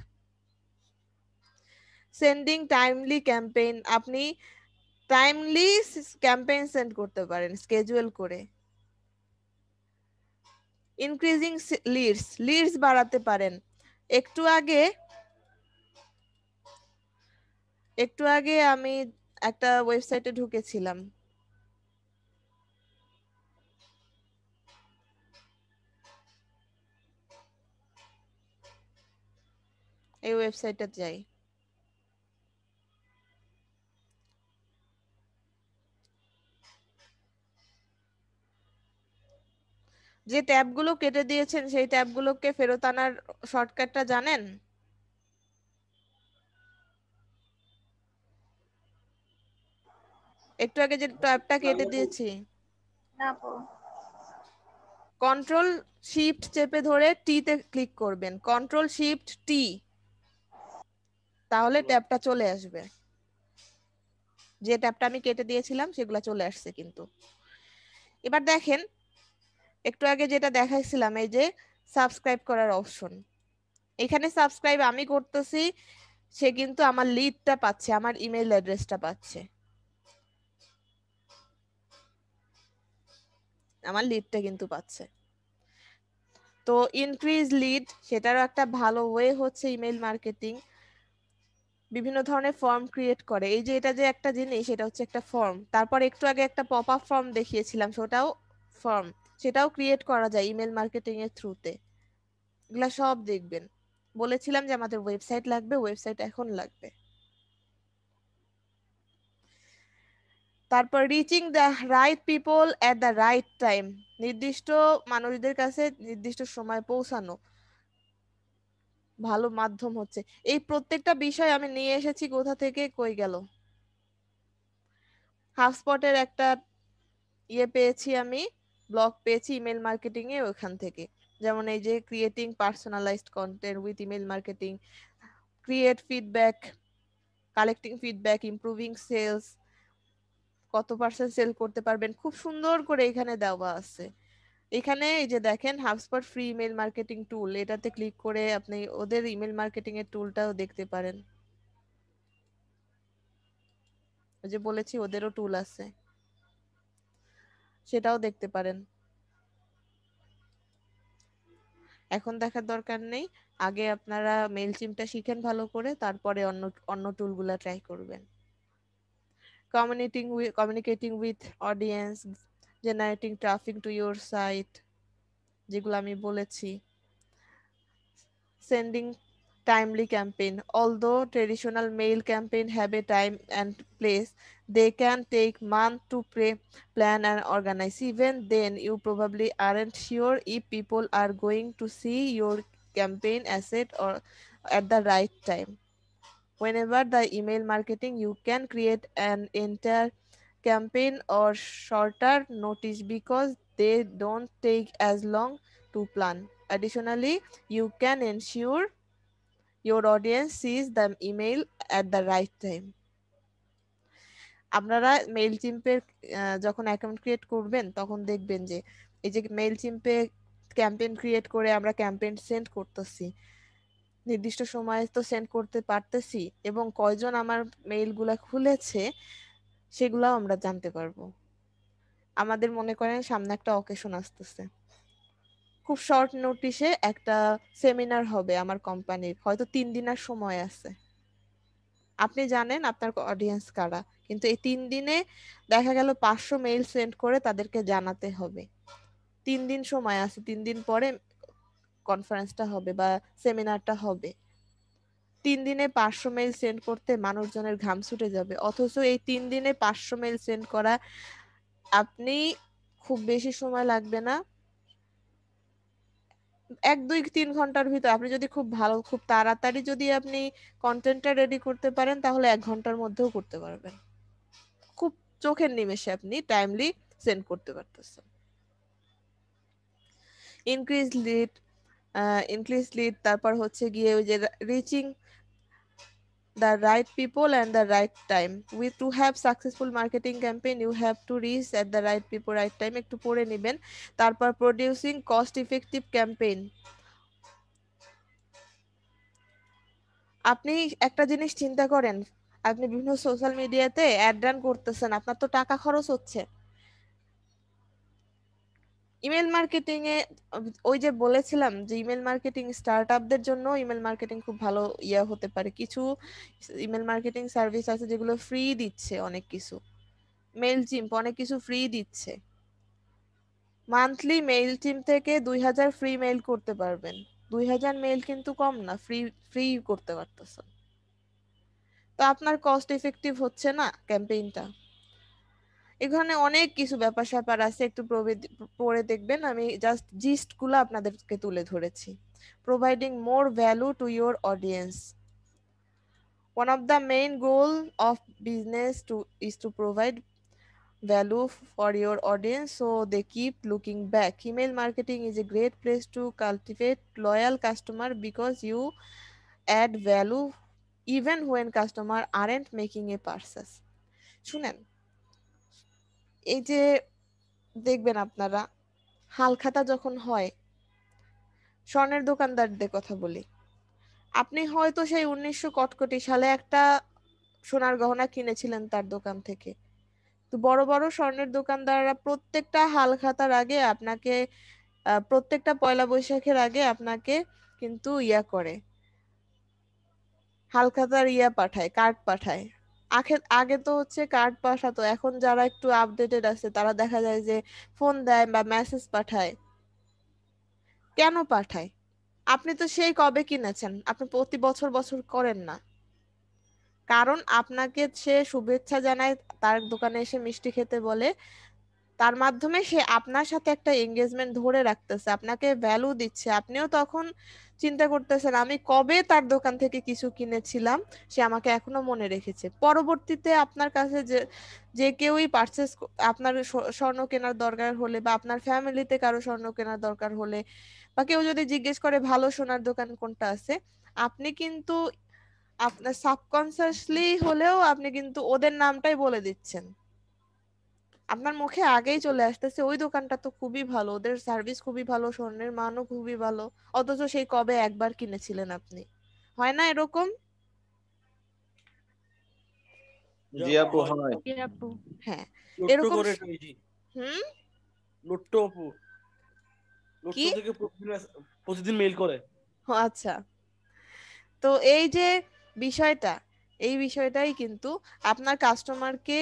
A: Sending timely campaign, আপনি টাইমলি ক্যাম্পেইন সেন্ড করতে পারেন স্কেজুয়াল করে। ইনক্রিজিং লিডস বাড়াতে পারেন। একটু আগে আমি একটা ওয়েবসাইটে ঢুকেছিলাম, এই ওয়েবসাইটে যাই। যে ট্যাবগুলো কেটে দিয়েছেন সেই ট্যাবগুলোকে ফেরত আনার শর্টকাটটা জানেন? একটু আগে যে ট্যাবটা কেটে দিয়েছি,
C: না আপু।
A: কন্ট্রোল শিফট চেপে ধরে টি তে ক্লিক করবেন, কন্ট্রোল শিফট টি, তাহলে ট্যাবটা চলে আসবে। যে ট্যাবটা আমি কেটে দিয়েছিলাম সেগুলো চলে আসছে। কিন্তু এবার দেখেন, একটু আগে যেটা দেখাইছিলাম, এই যে সাবস্ক্রাইব করার অপশন, এখানে সাবস্ক্রাইব আমি করতেছি, সে কিন্তু আমার লিডটা পাচ্ছে, আমার ইমেল অ্যাড্রেসটা পাচ্ছে, আমার লিডটা কিন্তু পাচ্ছে। তো ইনক্রিজ লিড, সেটারও একটা ভালো ওয়ে হচ্ছে ইমেল মার্কেটিং। বিভিন্ন ধরনের ফর্ম ক্রিয়েট করে, এই যে এটা যে একটা জিনিস, এটা হচ্ছে একটা ফর্ম। তারপর একটু আগে একটা পপ আপ ফর্ম দেখিয়েছিলাম, সেটাও ফর্ম, সেটাও ক্রিয়েট করা যায় ইমেল মার্কেটিং এর থ্রুতে। এগুলা সব দেখবেন। বলেছিলাম যে আমাদের ওয়েবসাইট লাগবে, ওয়েবসাইট এখন লাগবে। তারপর reaching the right people at the right time, নির্দিষ্ট মানুষদের কাছে নির্দিষ্ট সময় পৌঁছানো ভালো মাধ্যম হচ্ছে। এই প্রত্যেকটা বিষয় আমি নিয়ে এসেছি কোথা থেকে, কই গেল, হাবস্পটের একটা ইয়ে পেয়েছি আমি, ব্লগ পেয়েছি ইমেল মার্কেটিং এ, ওখান থেকে। যেমন এই যে creating personalised content with email marketing, create feedback, collecting feedback, improving sales, কত পার্সেন্ট সেল করতে পারবেন, খুব সুন্দর করে এখানে দেওয়া আছে। এখানে এই যে দেখেন হাবস্পট ফ্রি ইমেল মার্কেটিং টুল, এটাতে ক্লিক করে আপনি ওদের ইমেল মার্কেটিং এর টুলটাও দেখতে পারেন। ওই যে বলেছি ওদেরও টুল আছে, সেটাও দেখতে পারেন। এখন দেখার দরকার নেই, আগে আপনারা মেইলচিম্পটা শিখেন ভালো করে, তারপরে অন্য অন্য টুলগুলা ট্রাই করবেন। communicating with audience, generating traffic to your site, যেগুলো আমি বলেছি। Sending timely campaign. Although traditional mail campaign have a time and place, they can take months to plan and organize. Even then, you probably aren't sure if people are going to see your campaign asset or at the right time. Whenever the email marketing, you can create an entire campaign or shorter notice because they don't take as long to plan. Additionally, you can ensure your audience sees the email at the right time. আপনারা মেইলচিম্পের যখন অ্যাকাউন্ট ক্রিয়েট করবেন তখন দেখবেন যে এই যে মেইলচিম্পে ক্যাম্পেইন ক্রিয়েট করে আমরা ক্যাম্পেইন সেন্ড করতেছি, নির্দিষ্ট সময়ে তো সেন্ড করতে পারতেছি, এবং কয়জন আমার মেইলগুলা খুলেছে সেগুলাও আমরা জানতে পারবো। আমাদের মনে করেন সামনে একটা অকেশন আসতেছে, খুব শর্ট নোটিশে একটা সেমিনার হবে আমার কোম্পানির, হয়তো 3 দিনের সময় আছে। আপনি জানেন আপনার অডিয়েন্স কারা, কিন্তু এই 3 দিনে দেখা গেল 500 মেইল সেন্ড করে তাদেরকে জানাতে হবে। 3 দিন সময় আছে, 3 দিন পরে কনফারেন্সটা হবে বা সেমিনারটা হবে। 3 দিনে 500 মেইল সেন্ড করতে মানুষজনের ঘাম ছুটে যাবে, অথচ এই 3 দিনে 500 মেইল সেন্ড করা আপনি খুব বেশি সময় লাগবে না, 1 2 3 ঘন্টার ভিতর আপনি যদি খুব ভালো খুব তাড়াতাড়ি যদি আপনি কন্টেন্টটা রেডি করতে পারেন তাহলে 1 ঘন্টার মধ্যেও করতে পারবেন। খুব চোখের নিমেষে আপনি টাইমলি সেন্ড করতে পারতেছেন। ইনক্রিজ লিড, তারপর হচ্ছে গিয়ে ওই যে reaching the right people and the right time. To have successful marketing campaign, you have to reach at the right people right time. একটু পড়ে নেবেন। তারপর producing cost effective campaign, আপনি একটা জিনিস চিন্তা করেন, আপনি বিভিন্ন সোশ্যাল মিডিয়াতে অ্যাড রান করতেছেন, আপনার তো টাকা খরচ হচ্ছে। ইমেল মার্কেটিং এ ওই যে বলেছিলাম যে ইমেল মার্কেটিং স্টার্টআপদের জন্য ইমেল মার্কেটিং খুব ভালো ইয়া হতে পারে। কিছু ইমেল মার্কেটিং সার্ভিস আছে যেগুলো ফ্রি দিচ্ছে, অনেক কিছু মেইলচিম্প অনেক কিছু ফ্রি দিচ্ছে। মান্থলি মেইলচিম্প থেকে 2000 ফ্রি মেইল করতে পারবেন। 2000 মেইল কিন্তু কম না, ফ্রি ফ্রি করতে পারতেছেন। তো আপনার কস্ট এফেক্টিভ হচ্ছে না ক্যাম্পেইনটা। এখানে অনেক কিছু ব্যাপার স্যাপার আছে, একটু পড়ে দেখবেন, আমি জাস্ট জিস্ট গুলো আপনাদেরকে তুলে ধরেছি। Providing more value to your audience, one of the main goal of business is to provide value for your audience so they keep looking back. Email marketing is a great place to cultivate loyal customer because you add value even when customer aren't making a purchase. শুনেন, এই যে দেখবেন আপনারা হালখাতা যখন হয়, স্বর্ণের দোকানদারদের কথা বলি, আপনি হয়তো সেই 1900 কটকটি সালে একটা সোনার গহনা কিনেছিলেন তার দোকান থেকে। তো বড় বড় স্বর্ণের দোকানদাররা প্রত্যেকটা হালখাতার আগে আপনাকে প্রত্যেকটা পয়লা বৈশাখের আগে আপনাকে কিন্তু ইয়া করে, হালখাতার ইয়া পাঠায়, কার্ড পাঠায়। আগে আগে তো হচ্ছে কার্ড পাঠাতো, এখন যারা একটু আপডেটেড আছে তারা দেখা যায় যে ফোন দেয় বা মেসেজ পাঠায়। কেন পাঠায়? আপনি তো সেই কবে কিনেছেন, আপনি প্রতি বছর বছর করেন না। কারণ আপনাকে সে শুভেচ্ছা জানায়, তার দোকানে এসে মিষ্টি খেতে বলে, তার মাধ্যমে সে আপনার সাথে একটা এঙ্গেজমেন্ট ধরে রাখতেছে, আপনাকে ভ্যালু দিচ্ছে। আপনিও তখন চিন্তা করতেছেন আমি কবে তার দোকান থেকে কিছু কিনেছিলাম, সে আমাকে এখনো মনে রেখেছে। পরবর্তীতে আপনার কাছে যে যে কেউই পারচেস, আপনার স্বর্ণ কেনার দরকার হলে বা আপনার ফ্যামিলিতে কারো স্বর্ণ কেনার দরকার হলে বা কেউ যদি জিজ্ঞেস করে ভালো সোনার দোকান কোনটা আছে, আপনি কিন্তু আপনার সাবকনসিয়াসলি হলেও আপনি কিন্তু ওদের নামটাই বলে দিচ্ছেন। আপনার মুখে আগেই চলে আসতেছে ওই দোকানটা তো খুবই ভালো, ওদের সার্ভিস খুবই ভালো, স্বর্ণের মানও খুবই ভালো, অথচ সেই কবে একবার কিনেছিলেন আপনি। হয় না এরকম?
E: জি আপু হয়।
F: জি আপু।
A: হ্যাঁ
G: লোট্টো
A: এরকম
G: করে এটা ইজি।
A: হুম
G: লোট্টো আপু,
A: কি
G: লোট্টো থেকে প্রতিদিন মেইল করে।
A: ও আচ্ছা, তো এই যে বিষয়টা, এই বিষয়টাই কিন্তু আপনার কাস্টমারকে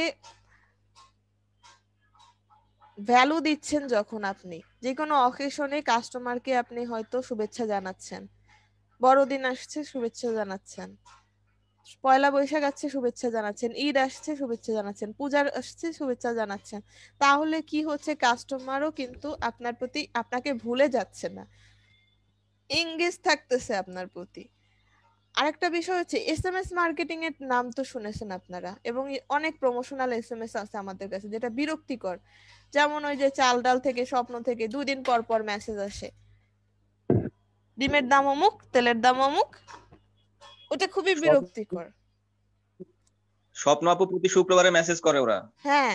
A: ভ্যালু দিচ্ছেন। যখন আপনি যে কোনো অকেশনে কাস্টমারকে আপনি হয়তো শুভেচ্ছা জানাচ্ছেন, বড়দিন আসছে শুভেচ্ছা জানাচ্ছেন, পয়লা বৈশাখ আসছে শুভেচ্ছা জানাচ্ছেন, ঈদ আসছে শুভেচ্ছা জানাচ্ছেন, পূজার আসছে শুভেচ্ছা জানাচ্ছেন, তাহলে কি হচ্ছে, কাস্টমারও কিন্তু আপনার প্রতি আপনাকে ভুলে যাচ্ছে না, এঙ্গেজ থাকতেছে আপনার প্রতি। আরেকটা বিষয় হচ্ছে এসএমএস মার্কেটিং এর নাম তো শুনেছেন আপনারা, এবং অনেক প্রমোশনাল এসএমএস আছে আমাদের কাছে যেটা বিরক্তিকর। যেমন ওই যে চাল ডাল থেকে স্বপ্ন থেকে 2 দিন পর পর মেসেজ আসে, ডিমের দাম অমুক, তেলের দাম অমুক, ওটা খুবই বিরক্তিকর।
E: স্বপ্ন আপু প্রতি শুক্রবারে মেসেজ করে ওরা।
A: হ্যাঁ,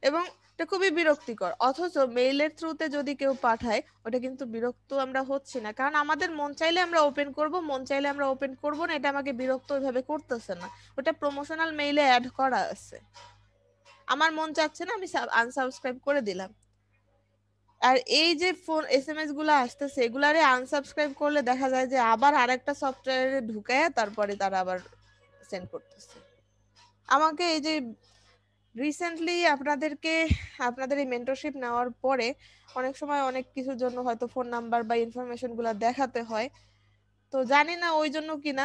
A: এবং এটা খুবই বিরক্তিকর। অথচ মেইলের থ্রুতে যদি কেউ পাঠায় ওটা কিন্তু বিরক্ত আমরা হচ্ছি না, কারণ আমাদের মন চাইলে আমরা ওপেন করব, মন চাইলে আমরা ওপেন করব না, এটা আমাকে বিরক্ত ওইভাবে করতেছে না। ওটা প্রমোশনাল মেইলে অ্যাড করা আছে, আমার মন চাচ্ছে না, আমি আনসাবস্ক্রাইব করে দিলাম। আর এই যে ফোন এসএমএস গুলো আসতেছে এগুলারে আনসাবস্ক্রাইব করলে দেখা যায় যে আবার আরেকটা সফটওয়্যারে ঢুকায় তারপরে তারা আবার সেন্ড করতেছে আমাকে। এই যে রিসেন্টলি আপনাদের এই মেন্টরশিপ নেওয়ার পরে অনেক সময় অনেক কিছুর জন্য হয়তো ফোন নাম্বার বা ইনফরমেশন গুলা দেখাতে হয়, তো জানি না ওই জন্য কিনা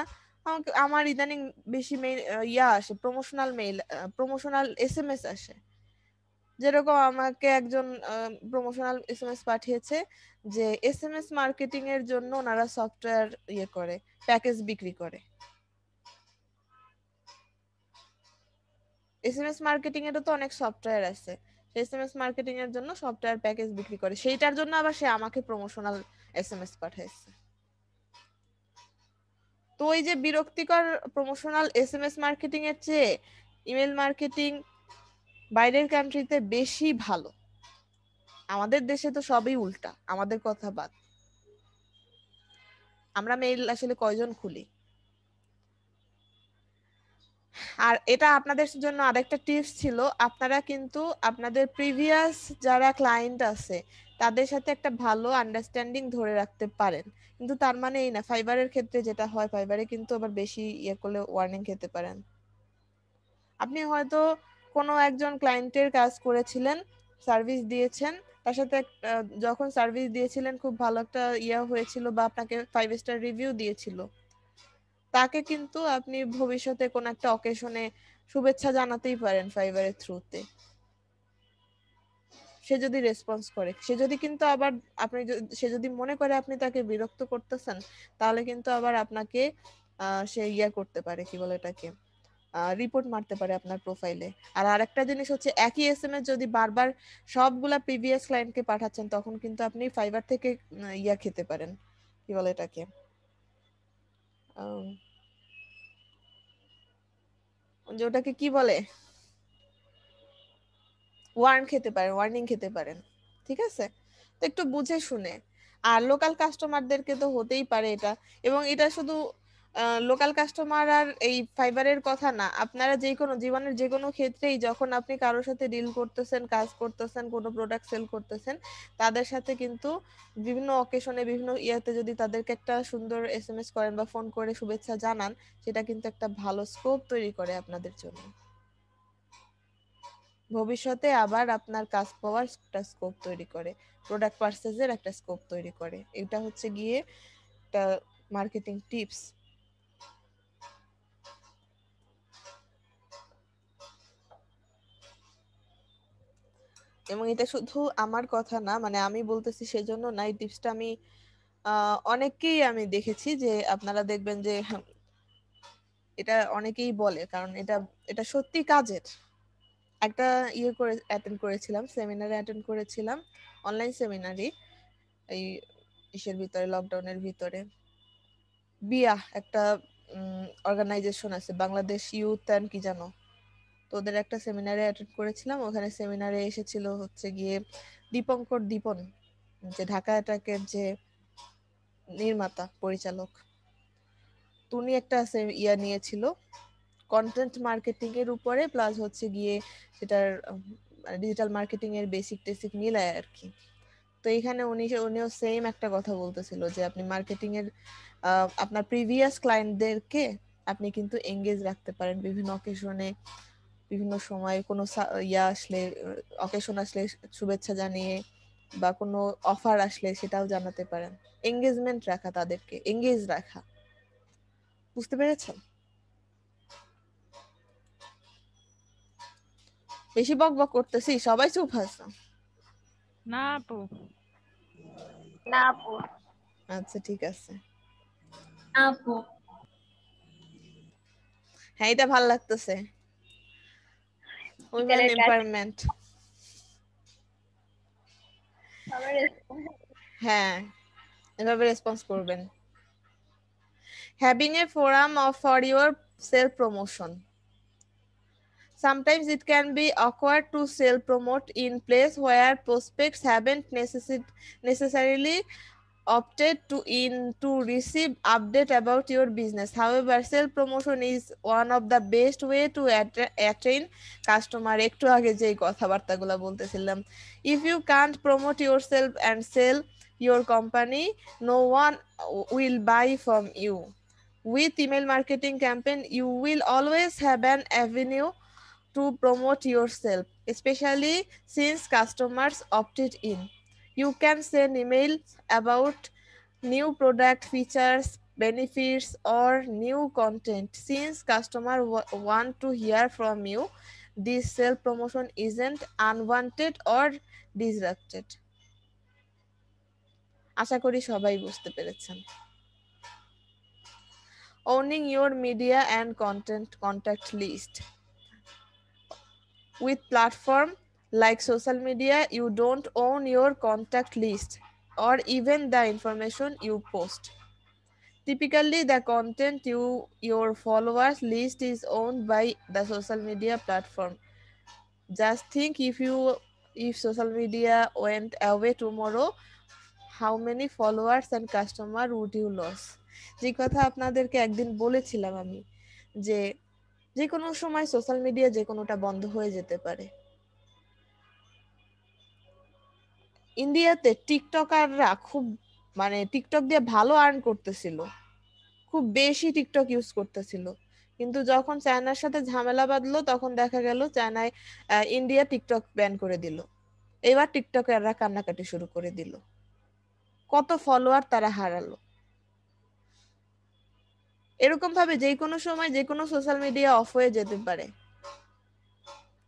A: আমার ইদানিং বেশি মেইল আসে, প্রমোশনাল এসএমএস আসে। যেরকম আমাকে একজন প্রমোশনাল এসএমএস পাঠিয়েছে যে এসএমএস মার্কেটিং এর জন্য ওনারা সফটওয়্যার করে, প্যাকেজ বিক্রি করে। এসএমএস মার্কেটিং এরও তো অনেক সফটওয়্যার আছে, এসএমএস মার্কেটিং এর জন্য সফটওয়্যার প্যাকেজ বিক্রি করে, সেইটার জন্য আবার সে আমাকে প্রমোশনাল এসএমএস পাঠাইছে। তো ওই যে বিরক্তিকর প্রমোশনাল এসএমএস মার্কেটিং এর চেয়ে ইমেল মার্কেটিং বাইরের কান্ট্রিতে বেশি ভালো। আমাদের দেশে তো সবই উল্টা, আমাদের কথা বাদ, আমরা মেইল আসলে কয়জন খুলি। আর এটা আপনাদের জন্য আরেকটা টিপস ছিল, আপনারা কিন্তু আপনাদের প্রিভিয়াস যারা ক্লায়েন্ট আছে তাদের সাথে একটা ভালো আন্ডারস্ট্যান্ডিং ধরে রাখতে পারেন, কিন্তু তার মানে এই না ফাইবারের ক্ষেত্রে যেটা হয়, ফাইবারে কিন্তু আবার বেশি করলে ওয়ার্নিং খেতে পারেন। আপনি হয়তো কোনো একজন ক্লায়েন্টের কাজ করেছিলেন, সার্ভিস দিয়েছেন, তার সাথে যখন সার্ভিস দিয়েছিলেন খুব ভালো একটা হয়েছিল বা আপনাকে 5 স্টার রিভিউ দিয়েছিল, তাকে কিন্তু আপনি ভবিষ্যতে কোন একটা অকেশনে শুভেচ্ছা জানাতেই পারেন ফাইবারের থ্রুতে। সে যদি রেসপন্স করে, সে যদি কিন্তু আবার সে যদি মনে করে আপনি তাকে বিরক্ত করতেছেন, তাহলে কিন্তু আবার আপনাকে সে করতে পারে, কি বলে এটাকে, রিপোর্ট মারতে পারে আপনার প্রোফাইলে। আর আরেকটা জিনিস হচ্ছে একই এসএমএস যদি বারবার সবগুলা প্রিভিয়াস ক্লায়েন্টকে পাঠাচ্ছেন, তখন কিন্তু আপনি ফাইবার থেকে খেতে পারেন, কি বলে এটাকে, যে ওটাকে কি বলে, ওয়ার্নিং খেতে পারেন। ঠিক আছে, তো একটু বুঝে শুনে। আর লোকাল কাস্টমারদেরকে তো হতেই পারে এটা, এবং এটা শুধু লোকাল কাস্টমার আর এই ফাইবারের কথা না, আপনারা যে কোনো জীবনের যে কোনো ক্ষেত্রেই যখন আপনি কারোর সাথে ডিল করতেছেন, কাজ করতেছেন, কোনো প্রোডাক্ট সেল করতেছেন, তাদের সাথে কিন্তু বিভিন্ন অকেশনে বিভিন্ন যদি তাদেরকে একটা সুন্দর এসএমএস করেন বা ফোন করে শুভেচ্ছা জানান, সেটা কিন্তু একটা ভালো স্কোপ তৈরি করে আপনাদের জন্য, ভবিষ্যতে আবার আপনার কাজ পাওয়ার একটা স্কোপ তৈরি করে, প্রোডাক্ট পারচেজের একটা স্কোপ তৈরি করে। এটা হচ্ছে গিয়ে একটা মার্কেটিং টিপস। এবং এটা শুধু আমার কথা না, মানে আমি বলতেছি সেজন্য না, এই টিপসটা আমি অনেককেই আমি দেখেছি যে আপনারা দেখবেন যে এটা অনেকেই বলে, কারণ এটা এটা সত্যি কাজের। একটা অ্যাটেন্ড করেছিলাম, সেমিনারে অ্যাটেন্ড করেছিলাম, অনলাইন সেমিনারই, এই ইসের ভিতরে, লকডাউনের ভিতরে। বিয়া একটা অর্গানাইজেশন আছে, বাংলাদেশ ইউথ অ্যান্ড কি জানো, তো ওদের একটা সেমিনারে অ্যাটেন্ড করেছিলাম। ওখানে সেমিনারে এসেছিল হচ্ছে গিয়ে দীপন, যে ঢাকা অ্যাটাকের যে নির্মাতা পরিচালক, উনি একটা নিয়েছিল কন্টেন্ট মার্কেটিং এর উপরে প্লাস হচ্ছে গিয়ে সেটার ডিজিটাল মার্কেটিং এর বেসিক টেসিক মিলায় আর কি। তো এখানে উনিও সেম একটা কথা বলতেছিল যে আপনি মার্কেটিং এর আপনার প্রিভিয়াস ক্লায়েন্টদেরকে আপনি কিন্তু এঙ্গেজ রাখতে পারেন বিভিন্ন অকেশনে, বিভিন্ন সময় কোনো অকেশন আসলে শুভেচ্ছা জানিয়ে বা কোনো অফার আসলে সেটাও জানাতে পারেন। এঙ্গেজমেন্ট রাখা, তাদেরকে এঙ্গেজ রাখা। বুঝতে পেরেছেন? বেশি বকবক করতেছি, সবাই চুপ আছো?
F: না আপু।
C: না আপু।
A: আচ্ছা ঠিক আছে।
C: আপু।
A: হ্যাঁ, এটা ভালো লাগতেছে, উইমেন এম্পাওয়ারমেন্ট। হ্যাঁ, এভাবে রেসপন্স করবেন। Having a forum for your self promotion. Sometimes it can be awkward to self promote in place where prospects haven't necessarily opted to receive update about your business. However, self promotion is one of the best way to attain customer. একটু আগে যেই কথাবার্তাগুলো বলতেছিলাম, if you can't promote yourself and sell your company, no one will buy from you. With email marketing campaign, you will always have an avenue to promote yourself, especially since customers opted in. You can send emails about new product features, benefits, or new content. Since customers want to hear from you, this self promotion isn't unwanted or disrupted. আশা করি সবাই বুঝতে পেরেছেন। Owning your media and contact list. With platform like social media, you don't own your contact list or even the information you post. Typically, the content your followers list is owned by the social media platform. Just think, if social media went away tomorrow, how many followers and customer would you lose? যে কথা আপনাদেরকে একদিন বলেছিলাম আমি, যে কোনো সময় সোশ্যাল মিডিয়া যে কোনোটা বন্ধ হয়ে যেতে পারে। ইন্ডিয়াতে টিকটকাররা খুব টিকটক দিয়ে ভালো আর্ন করতেছিল, খুব বেশি টিকটক ইউজ করতেছিল, কিন্তু যখন চায়নার সাথে ঝামেলা বাঁধলো তখন দেখা গেল চায়নায় ইন্ডিয়া টিকটক ব্যান করে দিল। এবার টিকটকাররা কান্নাকাটি শুরু করে দিল, কত ফলোয়ার তারা হারালো। এরকম ভাবে যে কোনো সময় যে কোনো সোশ্যাল মিডিয়া অফ হয়ে যেতে পারে,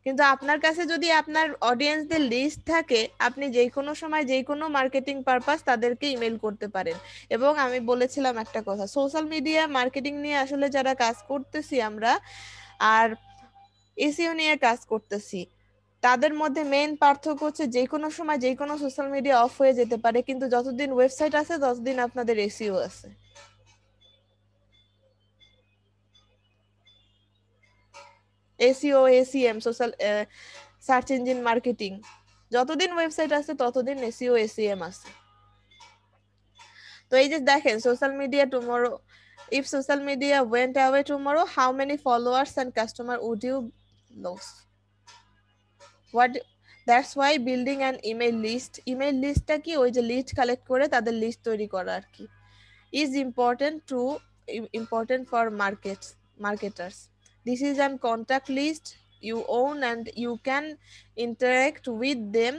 A: কিন্তু আপনার কাছে যদি আপনার অডিয়েন্সদের লিস্ট থাকে, আপনি যে কোনো সময় যে কোনো মার্কেটিং পারপাস তাদেরকে ইমেল করতে পারেন। এবং আমি বলেছিলাম একটা কথা, সোশ্যাল মিডিয়া মার্কেটিং নিয়ে আসলে যারা কাজ করতেছি আমরা আর এসইও নিয়ে কাজ করতেছি, তাদের মধ্যে মেইন পার্থক্য হচ্ছে যে কোনো সময় যে কোনো সোশ্যাল মিডিয়া অফ হয়ে যেতে পারে, কিন্তু যতদিন ওয়েবসাইট আছে ততদিন আপনাদের এসইও আছে। SEO, SEM, social search engine marketing, যতদিন ওয়েবসাইট আছে ততদিন এসইও, এসইএম আছে। তো এই যে দেখেন, social media tomorrow, if social media went away tomorrow, how many followers and customer would you lose? That's why building an email listটা কি, ওই যে লিস্ট কালেক্ট করে তাদের লিস্ট তৈরি করা আর কি, is important for marketers. This is an contact list you own and you can interact with them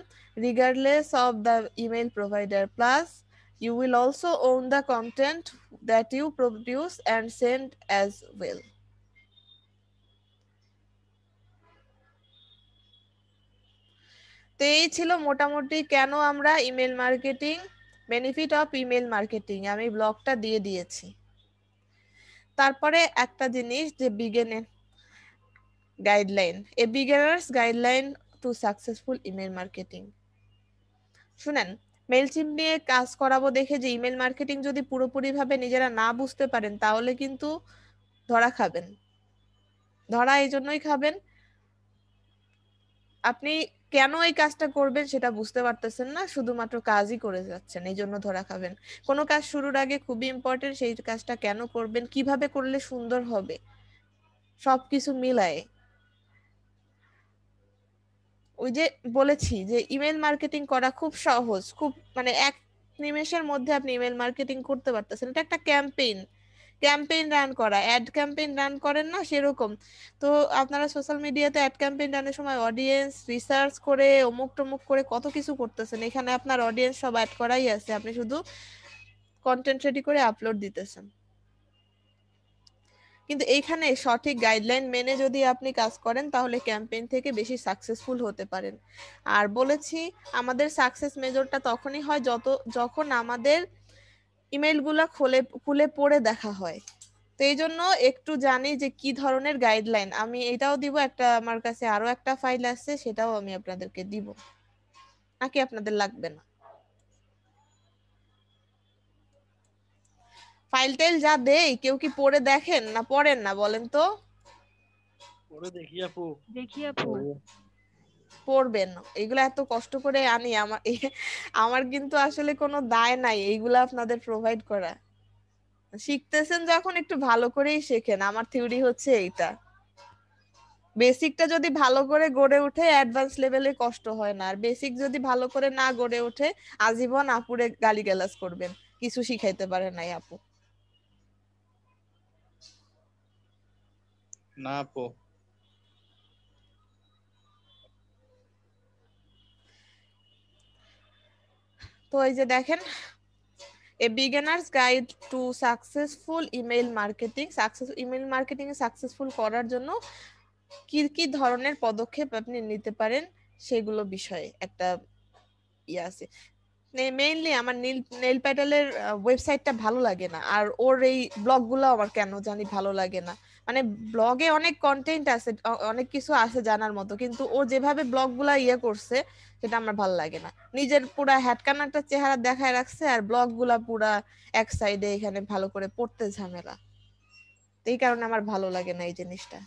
A: regardless of the email provider. Plus, you will also own the content that you produce and send as well. তো এই ছিল মোটামুটি কেন আমরা email marketing, benefit of email marketing, আমি ব্লগটা দিয়ে দিয়েছি। তারপরে একটা জিনিস, যে beginner guideline, a beginners guideline to successful email marketing. শুনেন, মেইলচিম্প নিয়ে কাজ করাবো দেখে যে ইমেল মার্কেটিং যদি পুরোপুরি ভাবে নিজেরা না বুঝতে পারেন, তাহলে কিন্তু ধরা খাবেন। ধরা এই জন্যই খাবেন, আপনি কেন এই কাজটা করবেন সেটা বুঝতে পারতেছেন না, শুধুমাত্র কাজই করে যাচ্ছেন, এই জন্য ধরা খাবেন। কোনো কাজ শুরুর আগে খুবই ইম্পর্টেন্ট সেই কাজটা কেন করবেন, কিভাবে করলে সুন্দর হবে, সবকিছু মিলায়ে। ওই যে বলেছি যে ইমেল মার্কেটিং করা খুব সহজ, খুব মানে এক নিমেষের মধ্যে আপনি ইমেল মার্কেটিং করতে পারতেছেন। এটা একটা ক্যাম্পেইন রান করা, অ্যাড ক্যাম্পেইন রান করেন না সেরকম। তো আপনারা সোশ্যাল মিডিয়াতে অ্যাড ক্যাম্পেইন রানের সময় অডিয়েন্স রিসার্চ করে অমুক টমুক করে কত কিছু করতেছেন, এখানে আপনার অডিয়েন্স সব অ্যাড করাই আছে, আপনি শুধু কন্টেন্ট রেডি করে আপলোড দিতেছেন। কিন্তু এইখানে সঠিক গাইডলাইন মেনে যদি আপনি কাজ করেন তাহলে ক্যাম্পেইন থেকে বেশি সাকসেসফুল হতে পারেন। আর বলেছি আমাদের সাকসেস মেজরটা তখনই হয় যখন আমাদের ইমেলগুলা খুলে পড়ে দেখা হয়। তো এই জন্য একটু জানি যে কি ধরনের গাইডলাইন, আমি এটাও দিব, একটা আমার কাছে আরো একটা ফাইল আছে সেটাও আমি আপনাদেরকে দিব, নাকি আপনাদের লাগবে না? ফাইল টাইল যা দেই কেউ কি পড়ে দেখেন না পড়েন না বলেন তো?
G: পরে দেখি আপু।
F: দেখি আপু।
A: পড়বেন, এগুলো এত কষ্ট করে আনি, আমার কিন্তু আসলে কোনো দায় নাই এইগুলা আপনাদের প্রোভাইড করা। শিখতেছেন যখন একটু ভালো করেই শেখেন, আমার থিওরি হচ্ছে এইটা। বেসিকটা যদি ভালো করে গড়ে ওঠে অ্যাডভান্স লেভেলে কষ্ট হয় না, আর বেসিক যদি ভালো করে না গড়ে ওঠে আজীবন আপুরে গালিগালাজ করবেন, কিছু শিখাইতে পারে নাই আপু।
E: না আপু।
A: তো এই যে দেখেন, a beginners guide to successful email marketing. Email marketing এ সাকসেসফুল করার জন্য কি কি ধরনের পদক্ষেপ আপনি নিতে পারেন সেগুলো বিষয়ে একটা ইয়ে আছে। মেইনলি আমার নেল প্যাটেলের ওয়েবসাইটটা ভালো লাগে না, আর ওর এই ব্লগগুলো আমার কেন জানি ভালো লাগে না। মানে ব্লগে অনেক কন্টেন্ট আছে, অনেক কিছু আছে জানার মতো, কিন্তু ও যেভাবে ব্লগগুলা ইয়ে করছে সেটা আমার ভালো লাগে না। নিজের পুরা হ্যাটকান একটা চেহারা দেখায় রাখছে আর ব্লগগুলা পুরা এক সাইডে, এখানে ভালো করে পড়তে ঝামেলা। এই কারণে আমার ভালো লাগে না এই জিনিসটা।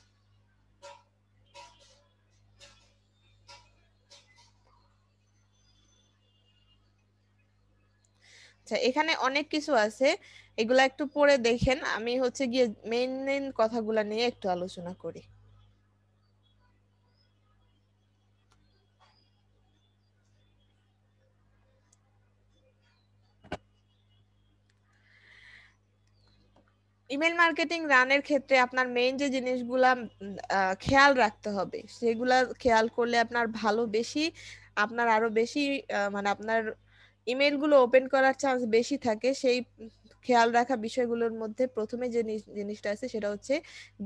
A: আচ্ছা, এখানে অনেক কিছু আছে, এগুলা একটু পড়ে দেখেন। আমি হচ্ছে গিয়ে মেইন কথাগুলা নিয়ে একটু আলোচনা করি। ইমেল মার্কেটিং রানের ক্ষেত্রে আপনার মেইন যে জিনিসগুলা খেয়াল রাখতে হবে, সেগুলা খেয়াল করলে আপনার আপনার আরো বেশি মানে আপনার ইমেলগুলো ওপেন করার চান্স বেশি থাকে। সেই খেয়াল রাখা বিষয়গুলোর মধ্যে প্রথমে যে জিনিসটা আছে সেটা হচ্ছে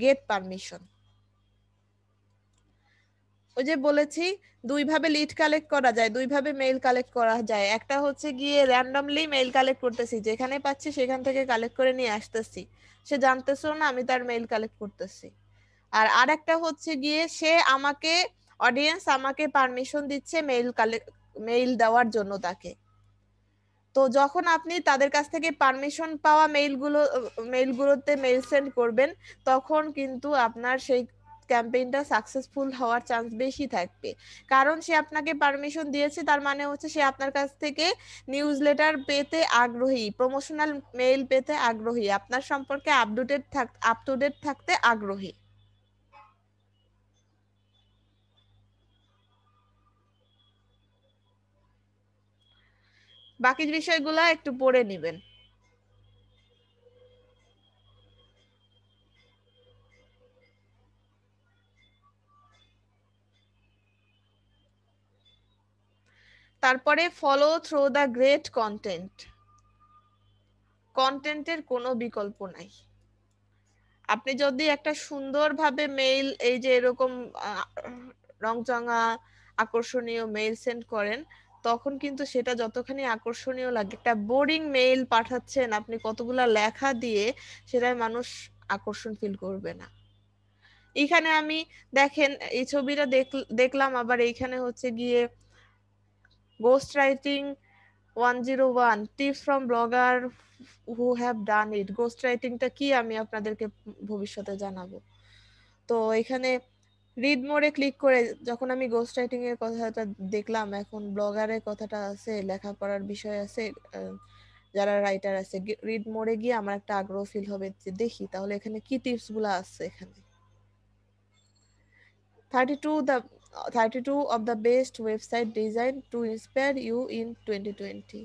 A: গেট পারমিশন। ওই যে বলেছি দুইভাবে লিড কালেক্ট করা যায়, দুইভাবে মেইল কালেক্ট করা যায়। একটা হচ্ছে গিয়ে র্যান্ডমলি মেইল কালেক্ট করতেছি, যেখানে পাচ্ছি সেখান থেকে কালেক্ট করে নিয়ে আসতেছি, সে জানতেছো না আমি তার মেইল কালেক্ট করতেছি। আর আরেকটা হচ্ছে গিয়ে সে আমাকে, অডিয়েন্স আমাকে পারমিশন দিচ্ছে মেইল দেওয়ার জন্য তাকে। তো যখন আপনি তাদের কাছ থেকে পারমিশন পাওয়া মেইলগুলোতে মেইল সেন্ড করবেন, তখন কিন্তু আপনার সেই ক্যাম্পেইনটা সাকসেসফুল হওয়ার চান্স বেশি থাকবে। কারণ সে আপনাকে পারমিশন দিয়েছে, তার মানে হচ্ছে সে আপনার কাছ থেকে নিউজ লেটার পেতে আগ্রহী, প্রমোশনাল মেইল পেতে আগ্রহী, আপনার সম্পর্কে আপ টু ডেট থাকতে আগ্রহী। বাকি বিষয়গুলো একটু পড়ে নিবেন। তারপরে ফলো থ্রু দ্য গ্রেট কন্টেন্টের কোনো বিকল্প নাই। আপনি যদি একটা সুন্দরভাবে মেইল, এই যে এরকম রংচঙা আকর্ষণীয় মেইল সেন্ড করেন, তখন কিন্তু সেটা যতখানি আকর্ষণীয় লাগে, একটা বোরিং মেইল পাঠাচ্ছেন আপনি কতগুলা লেখা দিয়ে, সেটাই মানুষ আকর্ষণ ফিল করবে না। এখানে আমি দেখেন এই ছবিটা দেখলাম, আবার এইখানে হচ্ছে গিয়ে ghost writing 101 tips from blogger who have done it. Ghost রাইটিংটা কি আমি আপনাদেরকে ভবিষ্যতে জানাবো। তো এখানে রিড মোরে ক্লিক করে যখন আমি গোস্ট রাইটিং এর কথাটা দেখলাম, এখন ব্লগারের কথাটা আছে, লেখাপড়ার বিষয় আছে, যারা রাইটার আছে, রিড মোরে গিয়ে আমার একটা আগ্রহ ফিল হবে যে দেখি তাহলে এখানে কি টিপস গুলা আছে এখানে। 32 of the best website designed to inspire you in 2020.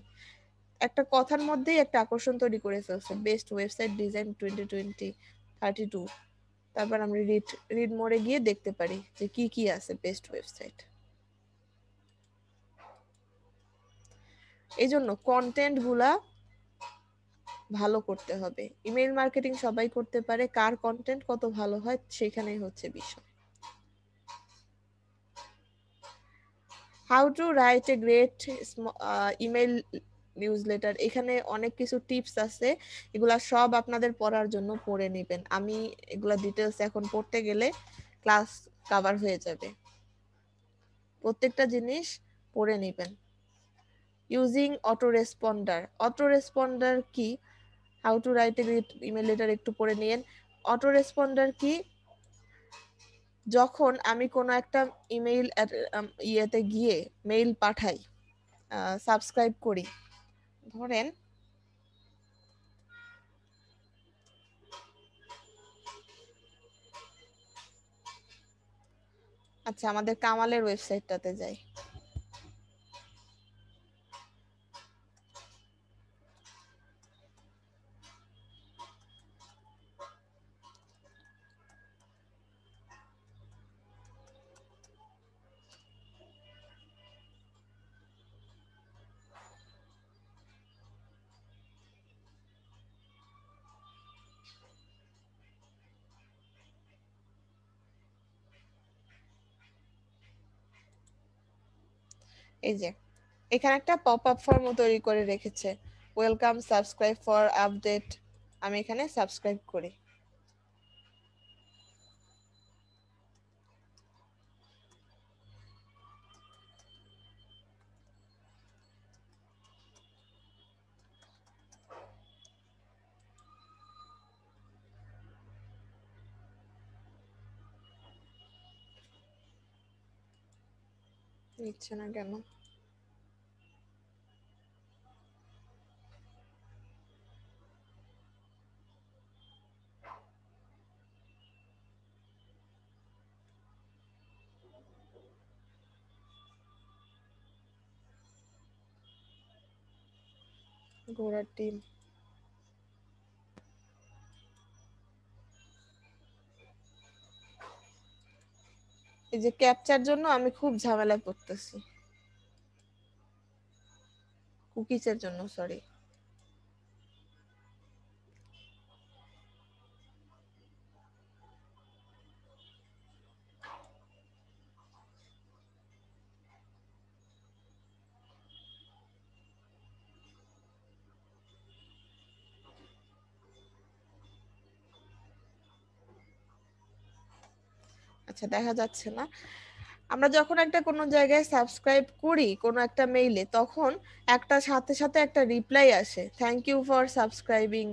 A: একটা কথার মধ্যেই একটা আকর্ষণ তৈরি করে ফেলছে, বেস্ট ওয়েবসাইট ডিজাইন 2020 32। তারপর আমরা রিড মোডে গিয়ে দেখতে পারি যে কি কি আছে বেস্ট ওয়েবসাইট। এই জন্য কন্টেন্ট গুলা ভালো করতে হবে। ইমেল মার্কেটিং সবাই করতে পারে, কার কন্টেন্ট কত ভালো হয় সেখানেই হচ্ছে বিষয়। How to write a great email newsletter, এখানে অনেক কিছু টিপস আছে, এগুলা সব আপনাদের পড়ার জন্য পড়ে নেবেন। আমি এগুলা ডিটেলস এখন পড়তে গেলে ক্লাস কভার হয়ে যাবে, প্রত্যেকটা জিনিস পড়ে নেবেন। ইউজিং অটো রেসপন্ডার কি, how to write a great email letter একটু পড়ে নিন। অটো রেসপন্ডার কি, যখন আমি কোনো একটা ইমেইল ইয়েতে গিয়ে মেইল পাঠাই, সাবস্ক্রাইব করি, ধরেন আচ্ছা আমাদের কামালের ওয়েবসাইটটাতে যাই। এই যে এখানে একটা পপ আপ ফর্ম তৈরি করে রেখেছে, ওয়েলকাম সাবস্ক্রাইব ফর আপডেট। আমি এখানে সাবস্ক্রাইব করি। নিচ্ছে না কেন? ঘোড়ার টিম, এই যে ক্যাপচার জন্য আমি খুব ঝামেলা পড়তেছি, কুকিজের জন্য সরি। আচ্ছা দেখা যাচ্ছে না। আমরা যখন একটা কোনো জায়গায় সাবস্ক্রাইব করি কোনো একটা মেইলে, তখন একটা সাথে সাথে একটা রিপ্লাই আসে, thank you for subscribing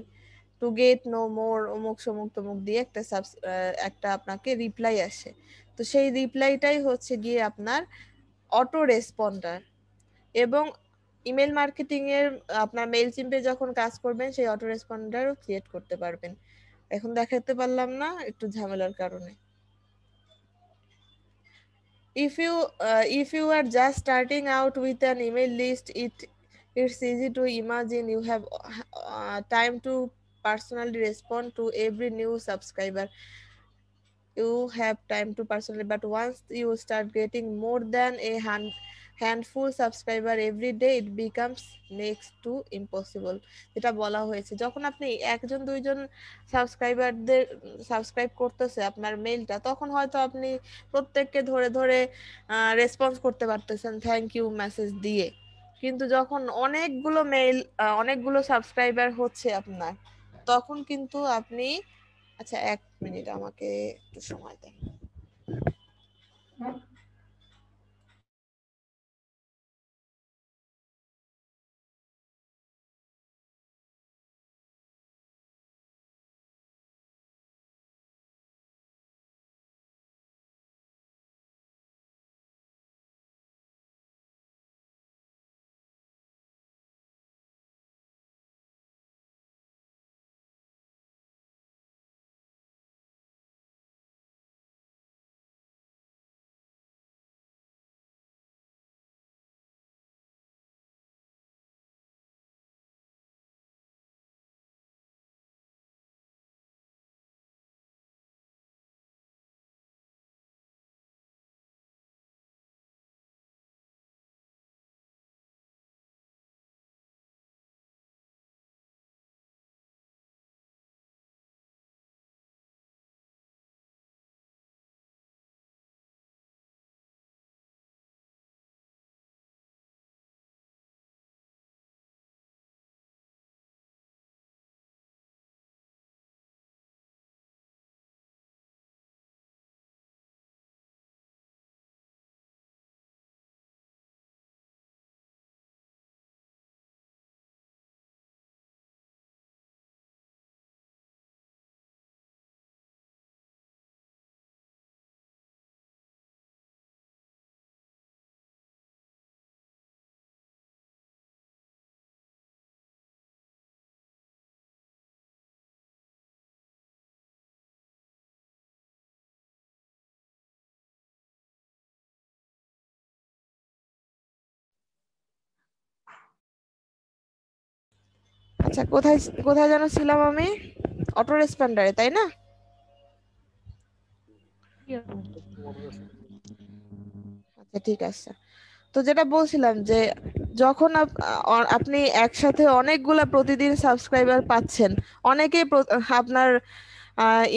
A: to get no more অমুক সমুক তমুক দিয়ে একটা আপনাকে রিপ্লাই আসে। তো সেই রিপ্লাইটাই হচ্ছে গিয়ে আপনার অটো রেসপন্ডার। এবং ইমেল মার্কেটিং এর আপনার মেইল চিম্পে যখন কাজ করবেন সেই অটো রেসপন্ডারও ক্রিয়েট করতে পারবেন। এখন দেখাতে পারলাম না একটু ঝামেলার কারণে। If you are just starting out with an email list, it's easy to imagine you have time to personally respond to every new subscriber. You have time to personally, but once you start getting more than a handful subscriber every day, it becomes next to impossible. যেটা বলা হয়েছে, যখন আপনি একজন দুইজন সাবস্ক্রাইবারদের সাবস্ক্রাইব করতেছে আপনার মেইলটা, তখন হয়তো আপনি প্রত্যেককে ধরে ধরে রেসপন্স করতে পারতেছেন থ্যাংক ইউ মেসেজ দিয়ে। কিন্তু যখন অনেকগুলো সাবস্ক্রাইবার হচ্ছে আপনার, তখন কিন্তু আপনি, আচ্ছা 1 মিনিট আমাকে একটু সময় দেন। আচ্ছা, কোথায় কোথায় যেন ছিলাম আমি? অটো রেসপন্ডারে, তাই না?
F: জি আপু।
A: আচ্ছা, ঠিক আছে। তো যেটা বলছিলাম যে যখন আপনি একসাথে অনেকগুলা প্রতিদিন সাবস্ক্রাইবার পাচ্ছেন, অনেকেই আপনার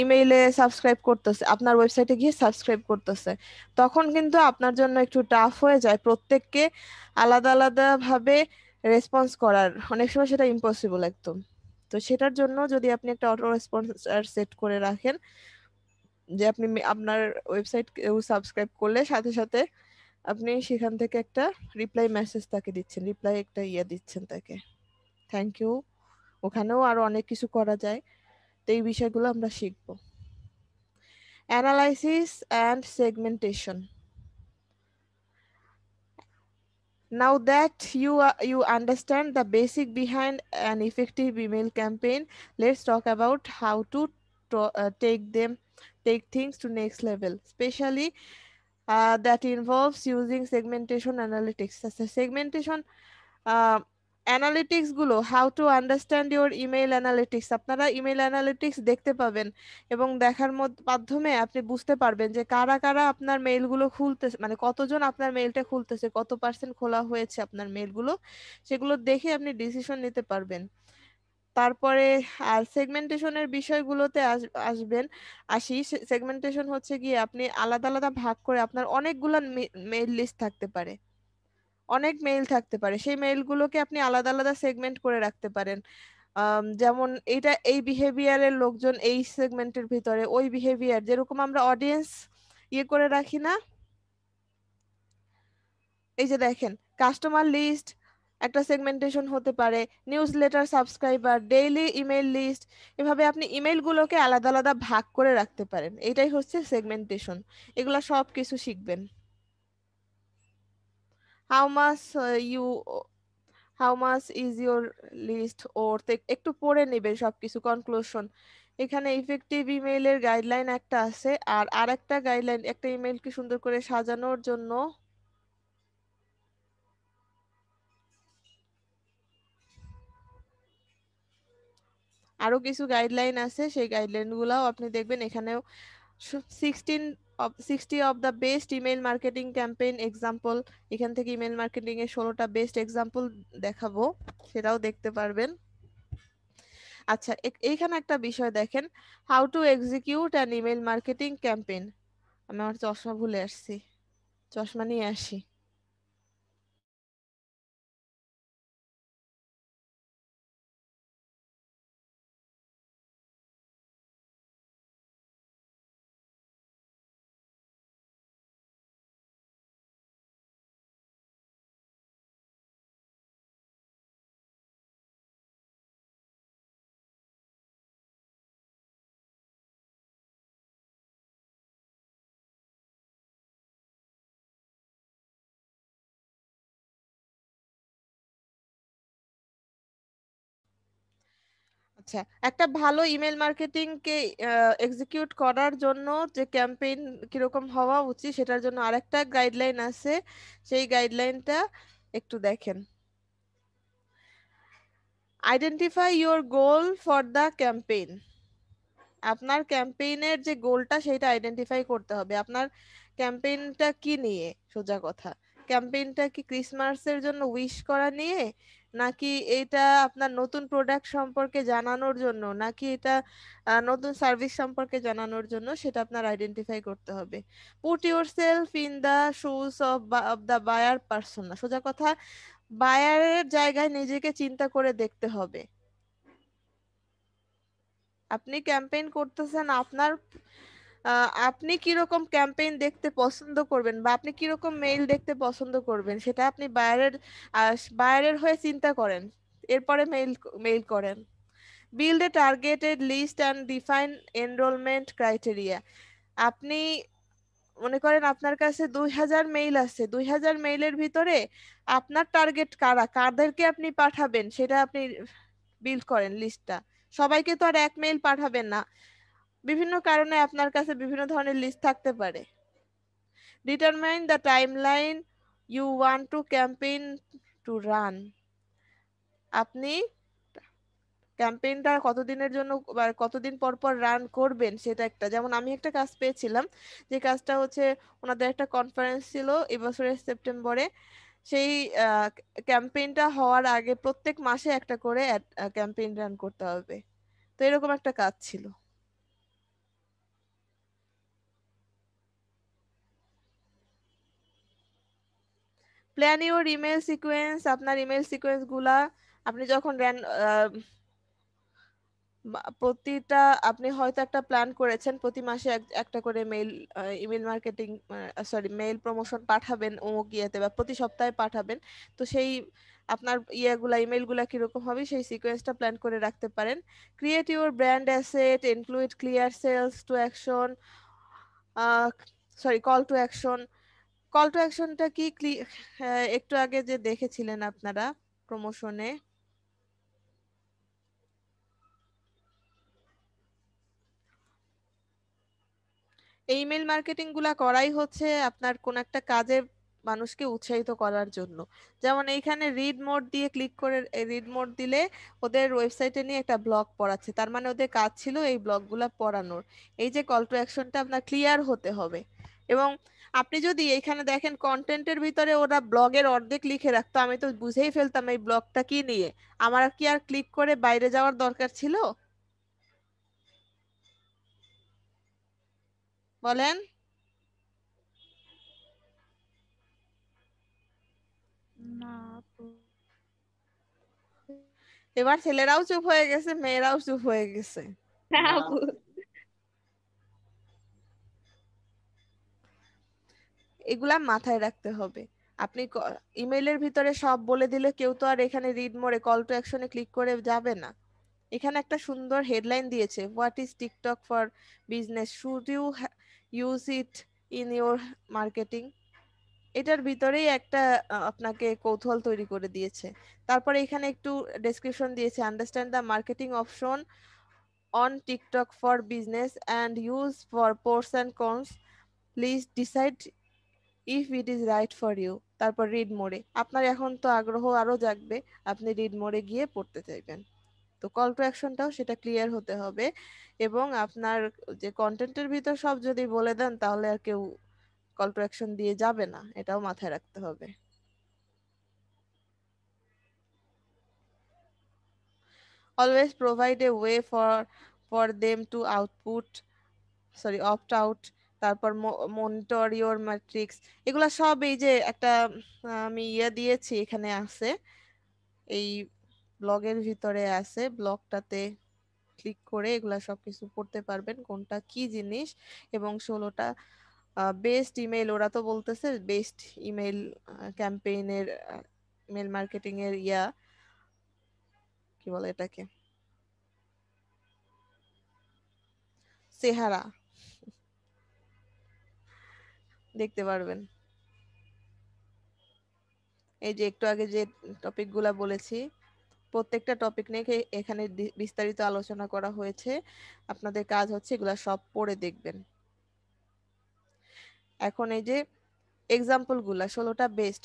A: ইমেইলে সাবস্ক্রাইব করতেছে, আপনার ওয়েবসাইটে গিয়ে সাবস্ক্রাইব করতেছে, তখন কিন্তু আপনার জন্য একটু টাফ হয়ে যায় প্রত্যেককে আলাদা আলাদা ভাবে রেসপন্স করার। অনেক সময় সেটা ইম্পসিবল একদম। তো সেটার জন্য যদি আপনি একটা অটো রেসপন্স সেট করে রাখেন, যে আপনি আপনার ওয়েবসাইট কেউ সাবস্ক্রাইব করলে সাথে সাথে আপনি সেখান থেকে একটা রিপ্লাই মেসেজ তাকে দিচ্ছেন, রিপ্লাই একটা দিচ্ছেন তাকে, থ্যাংক ইউ। ওখানেও আরো অনেক কিছু করা যায়। তো এই বিষয়গুলো আমরা শিখবো। Analysis and segmentation. Now that you understand the basic behind an effective email campaign, let's talk about how to take things to next level, especially that involves using segmentation analytics. Segmentation analytics গুলো, how to understand your email analytics, আপনারা ইমেইল অ্যানালিটিক্স দেখতে পাবেন এবং দেখার মাধ্যমে আপনি বুঝতে পারবেন যে কারা কারা আপনার মেইলগুলো খুলতেছে, মানে কতজন আপনার মেইলটা খুলতেছে, কত পার্সেন্ট খোলা হয়েছে আপনার মেইলগুলো, সেগুলো দেখে আপনি ডিসিশন নিতে পারবেন। তারপরে আর সেগমেন্টেশনের বিষয়গুলোতে আসবেন। সেগমেন্টেশন হচ্ছে গিয়ে আপনি আলাদা আলাদা ভাগ করে, আপনার অনেকগুলো মেইল লিস্ট থাকতে পারে, অনেক মেইল থাকতে পারে, সেই মেইলগুলোকে আপনি আলাদা আলাদা সেগমেন্ট করে রাখতে পারেন। যেমন এইটা এই বিহেভিয়ারের লোকজন এই সেগমেন্টের ভিতরে, ওই বিহেভিয়ার, যেরকম আমরা অডিয়েন্স করে রাখি না, এই যে দেখেন কাস্টমার লিস্ট একটা সেগমেন্টেশন হতে পারে, newsletter subscriber, daily email list, এভাবে আপনি ইমেলগুলোকে আলাদা আলাদা ভাগ করে রাখতে পারেন। এটাই হচ্ছে সেগমেন্টেশন। এগুলা সব কিছু শিখবেন। How much you how much is your list, or একটু পড়ে নেবেন সবকিছু কনক্লুশন। এখানে ইফেক্টিভ ইমেইলের গাইডলাইন একটা আছে, আর আরেকটা গাইডলাইন, একটা ইমেইলকে সুন্দর করে সাজানোর জন্য আরো কিছু গাইডলাইন আছে, সেই গাইডলাইন গুলাও আপনি দেখবেন। এখানেও 60 of the best email marketing campaign example, এখান থেকে ইমেল মার্কেটিং এর 16টা বেস্ট এক্সাম্পল দেখাবো, সেটাও দেখতে পারবেন। আচ্ছা, এইখানে একটা বিষয় দেখেন, how to execute an email marketing campaign. আমি আমার চশমা ভুলে আসছি, চশমা নিয়ে আসি। আচ্ছা, একটা ভালো ইমেল মার্কেটিং কে এক্সিকিউট করার জন্য যে ক্যাম্পেইন কিরকম হওয়া উচিত, সেটার জন্য আরেকটা গাইডলাইন আছে, সেই গাইডলাইনটা একটু দেখেন। Identify your goal for the campaign. আপনার ক্যাম্পেইনের যে গোলটা সেটা আইডেন্টিফাই করতে হবে। আপনার ক্যাম্পেইনটা কি নিয়ে, সোজা কথা, ক্যাম্পেইনটা কি ক্রিসমাসের জন্য উইশ করা নিয়ে, নাকি এটা আপনার নতুন প্রোডাক্ট সম্পর্কে জানানোর জন্য, নাকি এটা নতুন সার্ভিস সম্পর্কে জানানোর জন্য, সেটা আপনার আইডেন্টিফাই করতে হবে। Put yourself in the shoes of the buyer persona, সোজা কথা বায়ারের জায়গায় নিজেকে চিন্তা করে দেখতে হবে। আপনি ক্যাম্পেইন করতেছেন, আপনার আপনি কিরকম ক্যাম্পেইন দেখতে পছন্দ করবেন, বা আপনি কিরকম মেইল দেখতে পছন্দ করবেন, সেটা আপনি বায়ারের হয়ে চিন্তা করেন, এরপরে মেইল মেইল করেন। Build a targeted list and define enrolment criteria. আপনি মনে করেন আপনার কাছে 2000 মেইল আছে, 2000 মেইলের ভিতরে আপনার টার্গেট কারা, কাদেরকে আপনি পাঠাবেন, সেটা আপনি বিল্ড করেন লিস্টটা। সবাইকে তো আর এক মেইল পাঠাবেন না, বিভিন্ন কারণে আপনার কাছে বিভিন্ন ধরনের লিস্ট থাকতে পারে। Determine the timeline you want to campaign to run. আপনি ক্যাম্পেইনটা কতদিনের জন্য বা কতদিন পর পর রান করবেন সেটা একটা, যেমন আমি একটা কাজ পেয়েছিলাম, যে কাজটা হচ্ছে ওনাদের একটা কনফারেন্স ছিল এবছরের সেপ্টেম্বরে। সেই ক্যাম্পেইনটা হওয়ার আগে প্রত্যেক মাসে একটা করে ক্যাম্পেইন রান করতে হবে। তো এরকম একটা কাজ ছিল। প্ল্যান ইউর ইমেল সিকোয়েন্স, আপনার ইমেল সিকোয়েন্স গুলা আপনি যখন প্রতিটা আপনি হয়তো একটা প্ল্যান করেছেন প্রতি মাসে একটা করে email marketing sorry mail promotion পাঠাবেন অমুক ইয়েতে, বা প্রতি সপ্তাহে পাঠাবেন। তো সেই আপনার ইমেলগুলা কিরকম হবে সেই সিকোয়েন্সটা প্ল্যান করে রাখতে পারেন। Create your brand asset, include clear sales to action, call to action. Call to অ্যাকশনটা কি একটু আগে যে দেখেছিলেন আপনারা প্রমোশনে, এই ইমেল মার্কেটিং গুলা করাই হচ্ছে আপনার কোন একটা কাজে মানুষকে উৎসাহিত করার জন্য। যেমন এইখানে রিড মোড দিয়ে ক্লিক করে, রিড মোড দিলে ওদের ওয়েবসাইটে নিয়ে একটা ব্লগ পড়াচ্ছে, তার মানে ওদের কাজ ছিল এই ব্লগগুলা পড়ানোর। এই যে কল টু অ্যাকশনটা আপনার ক্লিয়ার হতে হবে। এবং আপনি যদি এইখানে দেখেন কন্টেন্টের ভিতরে ওরা ব্লগের অর্ধেক লিখে রাখতো, আমি তো বুঝেই ফেলতাম এই ব্লগটা কি নিয়ে, আমার কি আর ক্লিক করে বাইরে যাওয়ার দরকার ছিল? বলেন।
F: না আপু।
A: এবার ছেলেরাও চুপ হয়ে গেছে, মেয়েরাও চুপ হয়ে গেছে।
C: না
E: না
C: আপু।
A: এগুলা মাথায় রাখতে হবে। আপনি ইমেইলের ভিতরে সব বলে দিলে কেউ তো আর এখানে রিড মোড়ে কল টু অ্যাকশনে ক্লিক করে যাবে না। এখানে একটা সুন্দর হেডলাইন দিয়েছে, what is TikTok for business, should you use it in your marketing. এটার ভিতরেই একটা আপনাকে কৌতূহল তৈরি করে দিয়েছে। তারপরে এখানে একটু ডেসক্রিপশন দিয়েছে, understand the marketing option on TikTok for business and use for pros and cons, please decide if it is right for you. তারপর রিড মোডে, আপনার এখন তো আগ্রহ আরো জাগবে, আপনি রিড মোডে গিয়ে পড়তে চাইবেন। তো কল টু অ্যাকশনটাও সেটা ক্লিয়ার হতে হবে। এবং আপনার যে কন্টেন্টের ভিতর সব যদি বলে দেন তাহলে আর কেউ কল টু অ্যাকশন দিয়ে যাবে না, এটাও মাথায় রাখতে হবে। Always provide a way for them to opt out. তারপর মনিটর ইওর ম্যাট্রিক্স, এগুলা সব এই যে একটা আমি দিয়েছি এখানে আছে, এই ব্লগের ভিতরে আছে, ব্লগটাতে ক্লিক করে এগুলা সবকিছু পড়তে পারবেন কোনটা কি জিনিস। এবং 16টা বেস্ট ইমেল, ওরা তো বলতেছে বেস্ট ইমেল ক্যাম্পেইনের, ইমেল মার্কেটিং এর কি বলে এটাকে, চেহারা দেখতে পারবেন। এই যে একটু আগে যে টপিক গুলা বলেছি প্রত্যেকটা টপিক নিয়ে এখানে বিস্তারিত আলোচনা করা হয়েছে। আপনাদের কাজ হচ্ছে এগুলা সব পড়ে দেখবেন। এখন এই যে এক্সাম্পল গুলা 16টা best,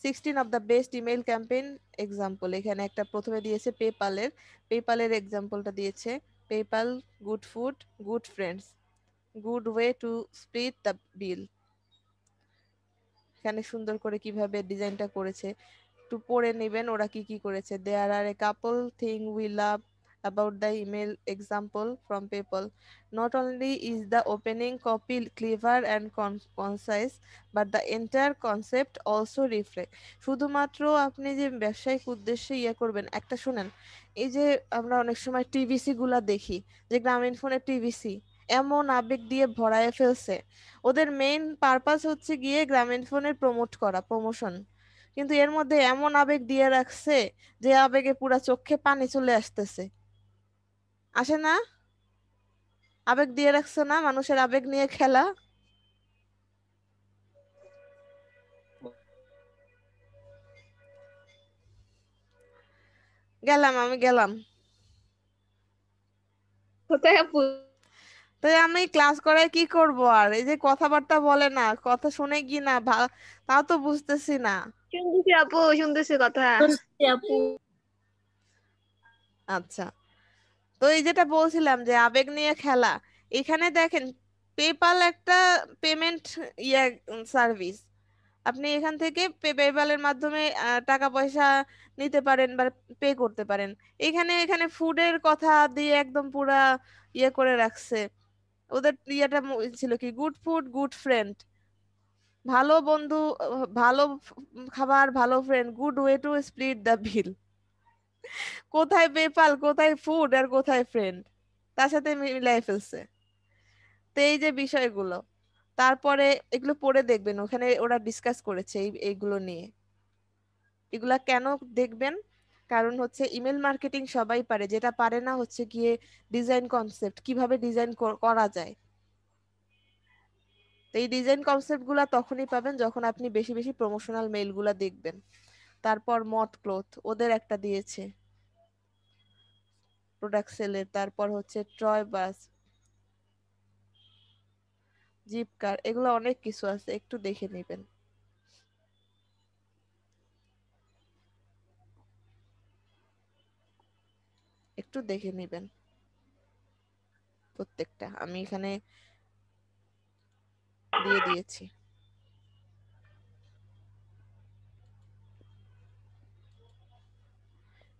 A: 16 of the best email campaign example, এখানে একটা প্রথমে দিয়েছে পেপালের এক্সাম্পলটা দিয়েছে। PayPal, good food, good friends, good way to split the bill. এখানে সুন্দর করে কিভাবে ডিজাইনটা করেছে একটু পড়ে নেবেন ওরা কি কি করেছে। There are a couple thing we love about the email example from PayPal. Not only is the opening copy clever and concise, but the entire concept also reflect. শুধুমাত্র আপনি যে ব্যবসায়িক উদ্দেশ্যে করবেন, একটা শুনেন, এই যে আমরা অনেক সময় টিভিসি গুলা দেখি, যে গ্রামীণ ফোনের টিভিসি এমন আবেগ দিয়ে ভরায় ফেলছে, ওদের মেইন পারপাস হচ্ছে গিয়ে গ্রামীণ ফোনের প্রমোশন, কিন্তু এর মধ্যে এমন আবেগ দিয়ে রাখছে যে আবেগে পুরা চোখে পানি চলে আসতেছে, আসে না? আবেগ দিয়ে রাখছে না, মানুষের আবেগ নিয়ে খেলা। আমি গেলাম।
C: কোথায় আপু?
A: তাই আমি ক্লাস করায় কি করব, আর এই যে কথাবার্তা বলে না, কথা শুনে কি না তাও তো বুঝতেছি না।
C: শুনতেছি আপু, শুনতেছি কথা।
H: শুনছি আপু।
A: আচ্ছা, তো এই যেটা বলছিলাম যে আবেগ নিয়ে খেলা, এখানে দেখেন পেপাল একটা পেমেন্ট ইয়া সার্ভিস। আপনি এখান থেকে পেপ্যালের মাধ্যমে টাকা পয়সা নিতে পারেন বা পে করতে পারেন। এখানে এখানে ফুডের কথা দিয়ে একদম পুরা ইয়ে করে রাখছে। ওদের ইয়েটা ছিল কি, গুড ফুড গুড ফ্রেন্ড, ভালো বন্ধু, ভালো খাবার ভালো friend, good way to split the বিল। কোথায় পেপাল, কোথায় ফুড, আর কোথায় ফ্রেন্ড, তার সাথে মিলাই ফেলছে। তো এই যে বিষয়গুলো, তারপরে এগুলো পড়ে দেখবেন, ওখানে ওরা ডিসকাস করেছে এইগুলো নিয়ে। এগুলা কেন দেখবেন, কারণ হচ্ছে ইমেল মার্কেটিং সবাই পারে, যেটা পারে না হচ্ছে গিয়ে ডিজাইন কনসেপ্ট, কিভাবে ডিজাইন করা যায়। তো এই ডিজাইন কনসেপ্ট গুলা তখনই পাবেন যখন আপনি বেশি বেশি প্রমোশনাল মেইল গুলা দেখবেন। তারপর মট ক্লথ ওদের একটা দিয়েছে প্রোডাক্ট সেলের, তারপর হচ্ছে ট্রয় বাস, জিপকার, এগুলো অনেক কিছু আছে, একটু দেখে নেবেন। একটু দেখে নেবেন প্রত্যেকটা, আমি এখানে দিয়ে দিয়েছি।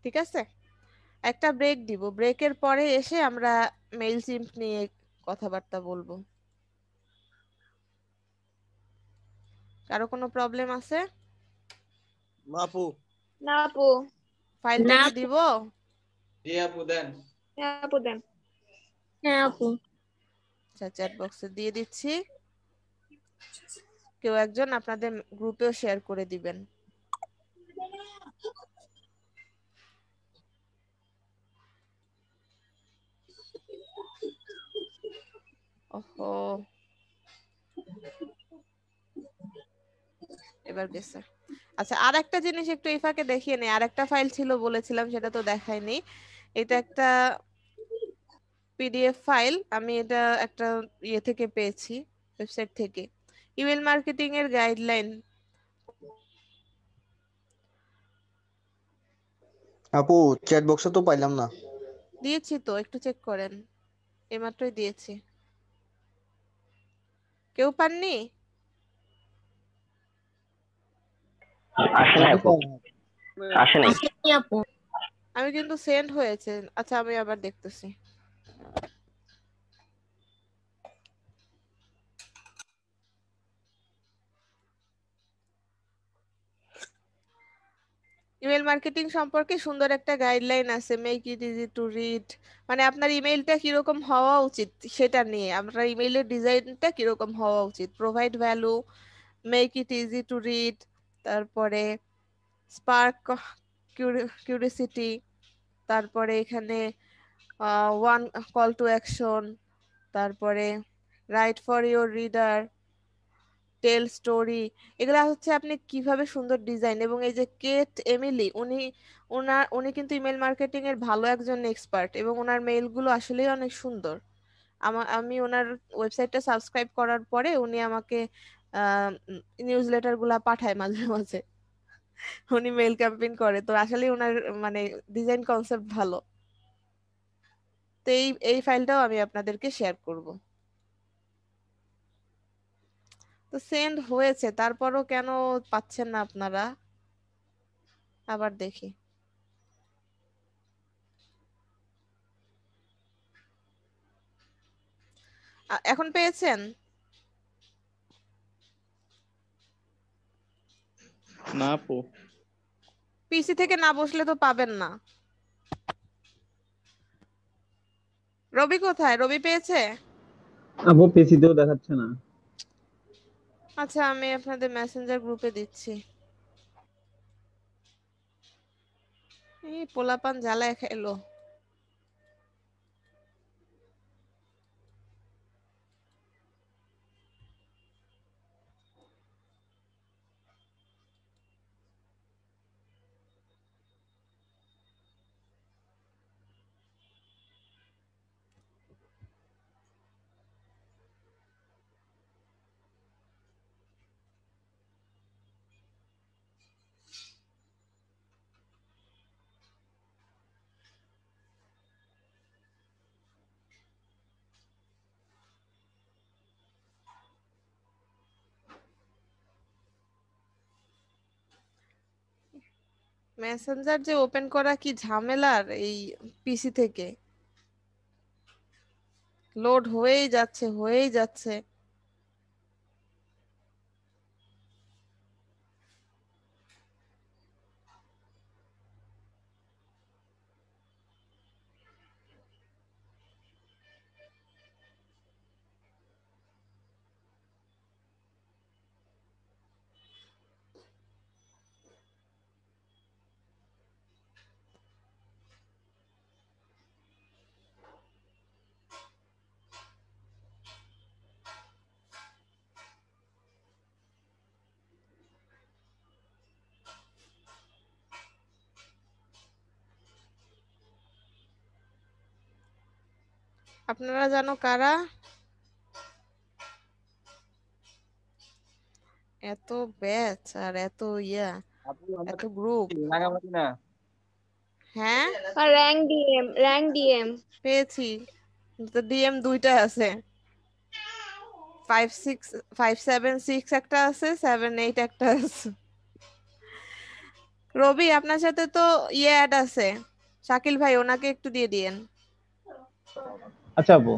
A: ঠিক আছে, একটা ব্রেক দিব, ব্রেকের পরে এসে আমরা মেইল চিম্প নিয়ে কথাবার্তা বলবো। কারো কোনো প্রবলেম আছে?
G: না আপু।
C: না আপু।
A: ফাইলটা
C: না
A: কি
C: আপু।
A: দিব?
E: জি আপু দেন।
C: হ্যাঁ আপু দেন। হ্যাঁ আপু।
A: আচ্ছা, চ্যাট বক্সে দিয়ে দিচ্ছি, কেউ একজন আপনাদের গ্রুপেও শেয়ার করে দিবেন। ওহো, এবার গেছে। আচ্ছা, আর একটা জিনিস একটু এই ফাঁকে দেখিয়ে নেই, আর একটা ফাইল ছিল বলেছিলাম, সেটা তো দেখাইনি। এটা একটা পিডিএফ ফাইল, আমি এটা একটা ইয়ে থেকে পেয়েছি, ওয়েবসাইট থেকে, ইমেল মার্কেটিং এর গাইডলাইন।
B: আপু চ্যাট বক্সে তো পাইলাম না।
A: দিয়েছি তো, একটু চেক করেন, এইমাত্রই দিয়েছি। কেউ পাননি?
H: আসে নাই
B: আমি
H: আপু,
B: তো
H: আসে নাই।
C: আসেনি আপু।
A: আমি কিন্তু সেন্ড হয়েছে। আচ্ছা, আমি আবার দেখতেছি। ইমেল মার্কেটিং সম্পর্কে সুন্দর একটা গাইডলাইন আছে, make it easy to read, মানে আপনার ইমেইলটা কিরকম হওয়া উচিত সেটা নিয়ে, আপনার ইমেইলের ডিজাইনটা কিরকম হওয়া উচিত, provide value, make it easy to read, তারপরে স্পার্ক কিউরিসিটি, তারপরে এখানে ওয়ান কল টু অ্যাকশন, তারপরে write for your reader, tell story. এগুলা হচ্ছে আপনি কিভাবে সুন্দর ডিজাইন, এবং এই যে কেট এমিলি, উনি কিন্তু ইমেল মার্কেটিং এর ভালো একজন এক্সপার্ট, এবং ওনার মেইলগুলো আসলেই অনেক সুন্দর। আমি ওনার ওয়েবসাইটটা সাবস্ক্রাইব করার পরে উনি আমাকে নিউজ লেটার গুলা পাঠায় মাঝে মাঝে। উনি মেইল ক্যাম্পেইন করে, তো আসলে ওনার মানে ডিজাইন কনসেপ্ট ভালো। তো এই ফাইলটাও আমি আপনাদেরকে শেয়ার করব। তো সেন্ড হয়েছে, তারপরও কেন পাচ্ছেন না আপনারা? আবার দেখি। এখন পেয়েছেন?
G: না আপু।
A: পিসি থেকে না বসলে তো পাবেন না। রবি কোথায়, রবি পেয়েছে?
D: আপু পেসিতেও দেখাচ্ছে না।
A: আচ্ছা, আমি আপনাদের মেসেঞ্জার গ্রুপে দিচ্ছি। এই পোলাপান জ্বালায় খেলো। মেসেঞ্জার যে ওপেন করা কি ঝামেলার এই পিসি থেকে লোড হয়েই যাচ্ছে। আপনারা জানো কারা? এত ব্যাচ আর এত এত গ্রুপ।
E: রাঙামাটি না?
A: হ্যাঁ
C: র্যাঙ্ক ডিএম
A: পেয়েছি, তো ডিএম 2টা আছে, 576 একটা আছে, 78 একটা আছে। রবি আপনার সাথে তো অ্যাড আছে, শাকিল ভাই ওনাকে একটু দিয়ে দিয়েন।
D: আচ্ছা আপু।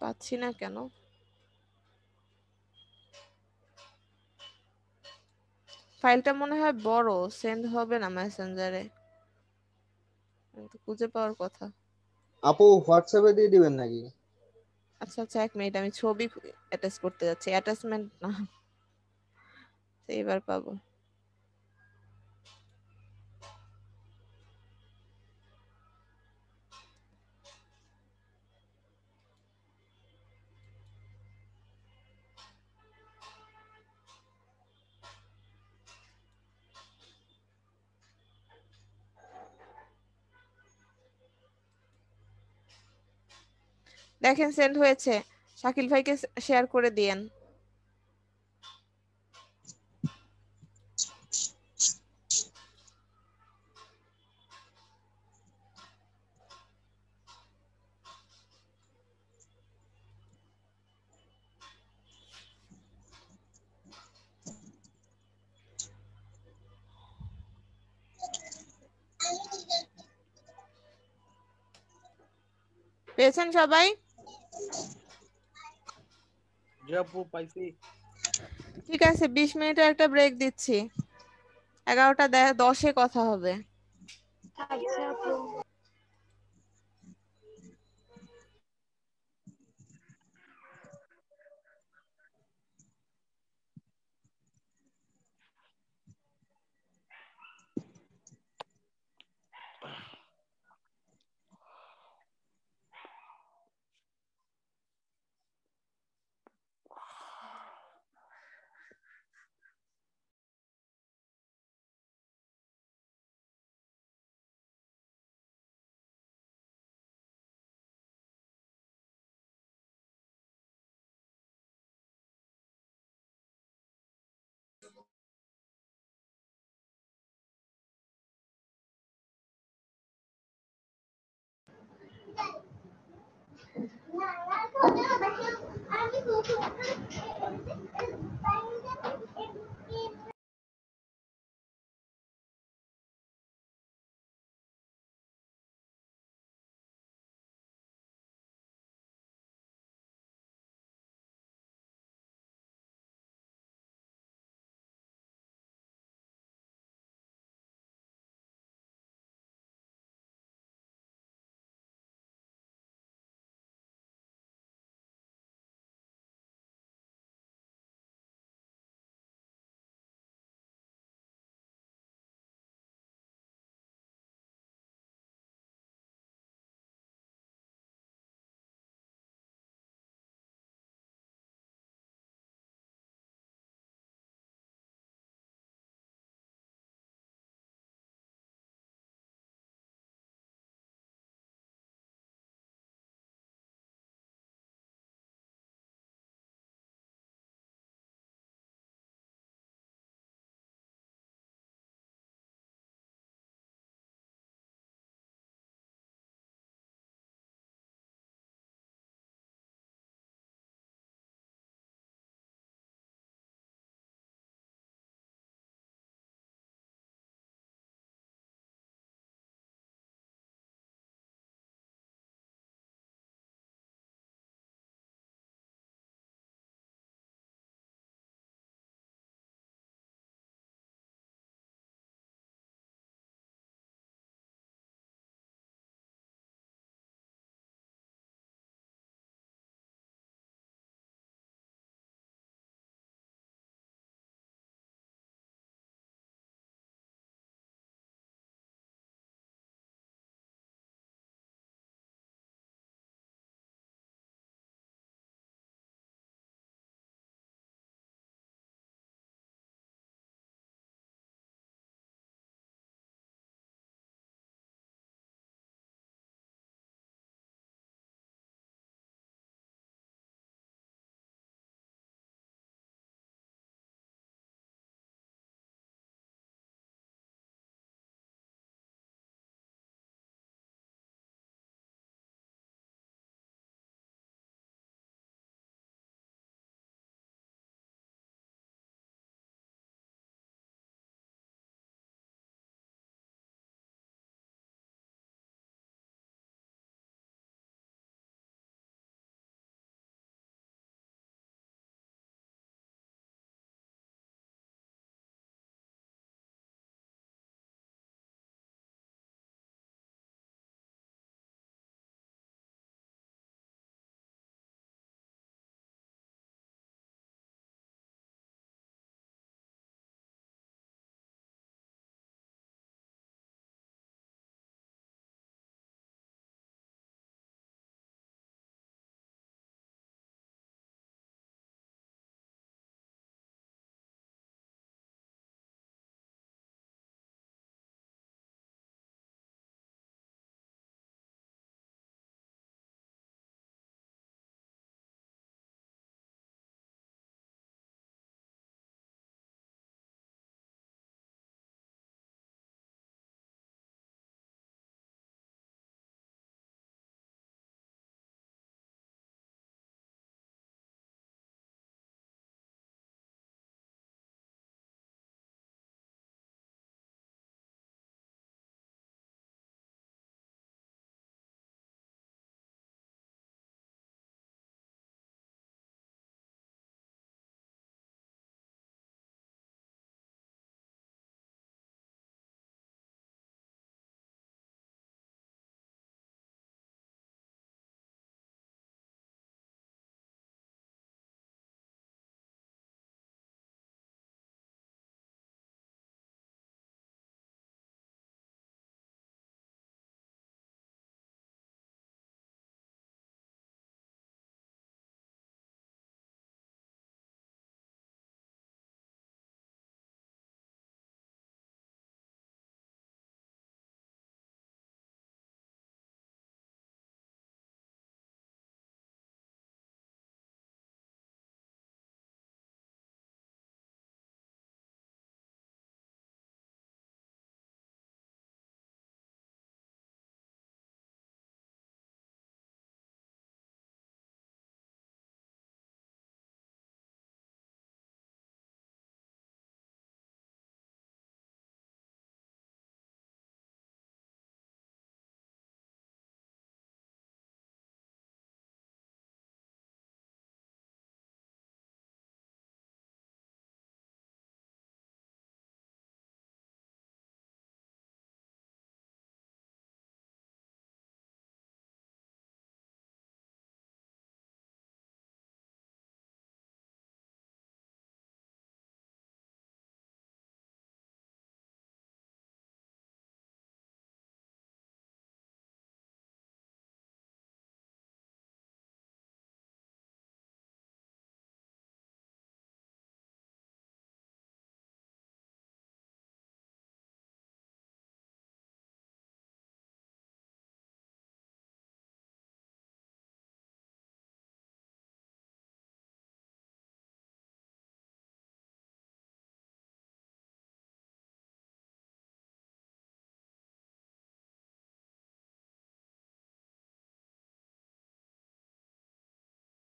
A: পাচ্ছি না কেন? ফাইলটা মনে হয় বড়, সেন্ড হবে না মেসেঞ্জারে, খুঁজে পাওয়ার কথা।
B: আপু হোয়াটসঅ্যাপে দিয়ে দিবেন নাকি?
A: আচ্ছা 1 মিনিট, আমি ছবি অ্যাটাচ করতে যাচ্ছি, অ্যাটাচমেন্ট না, এইবার পাবো। দেখেন সেন্ড হয়েছে, শাকিল ভাইকে শেয়ার করে দিয়েন। পেয়েছেন সবাই?
G: জি আপু পাইছি।
A: ঠিক আছে, 20 মিনিটের একটা ব্রেক দিচ্ছি, 11টা 10-এ কথা হবে।
C: আচ্ছা আপু।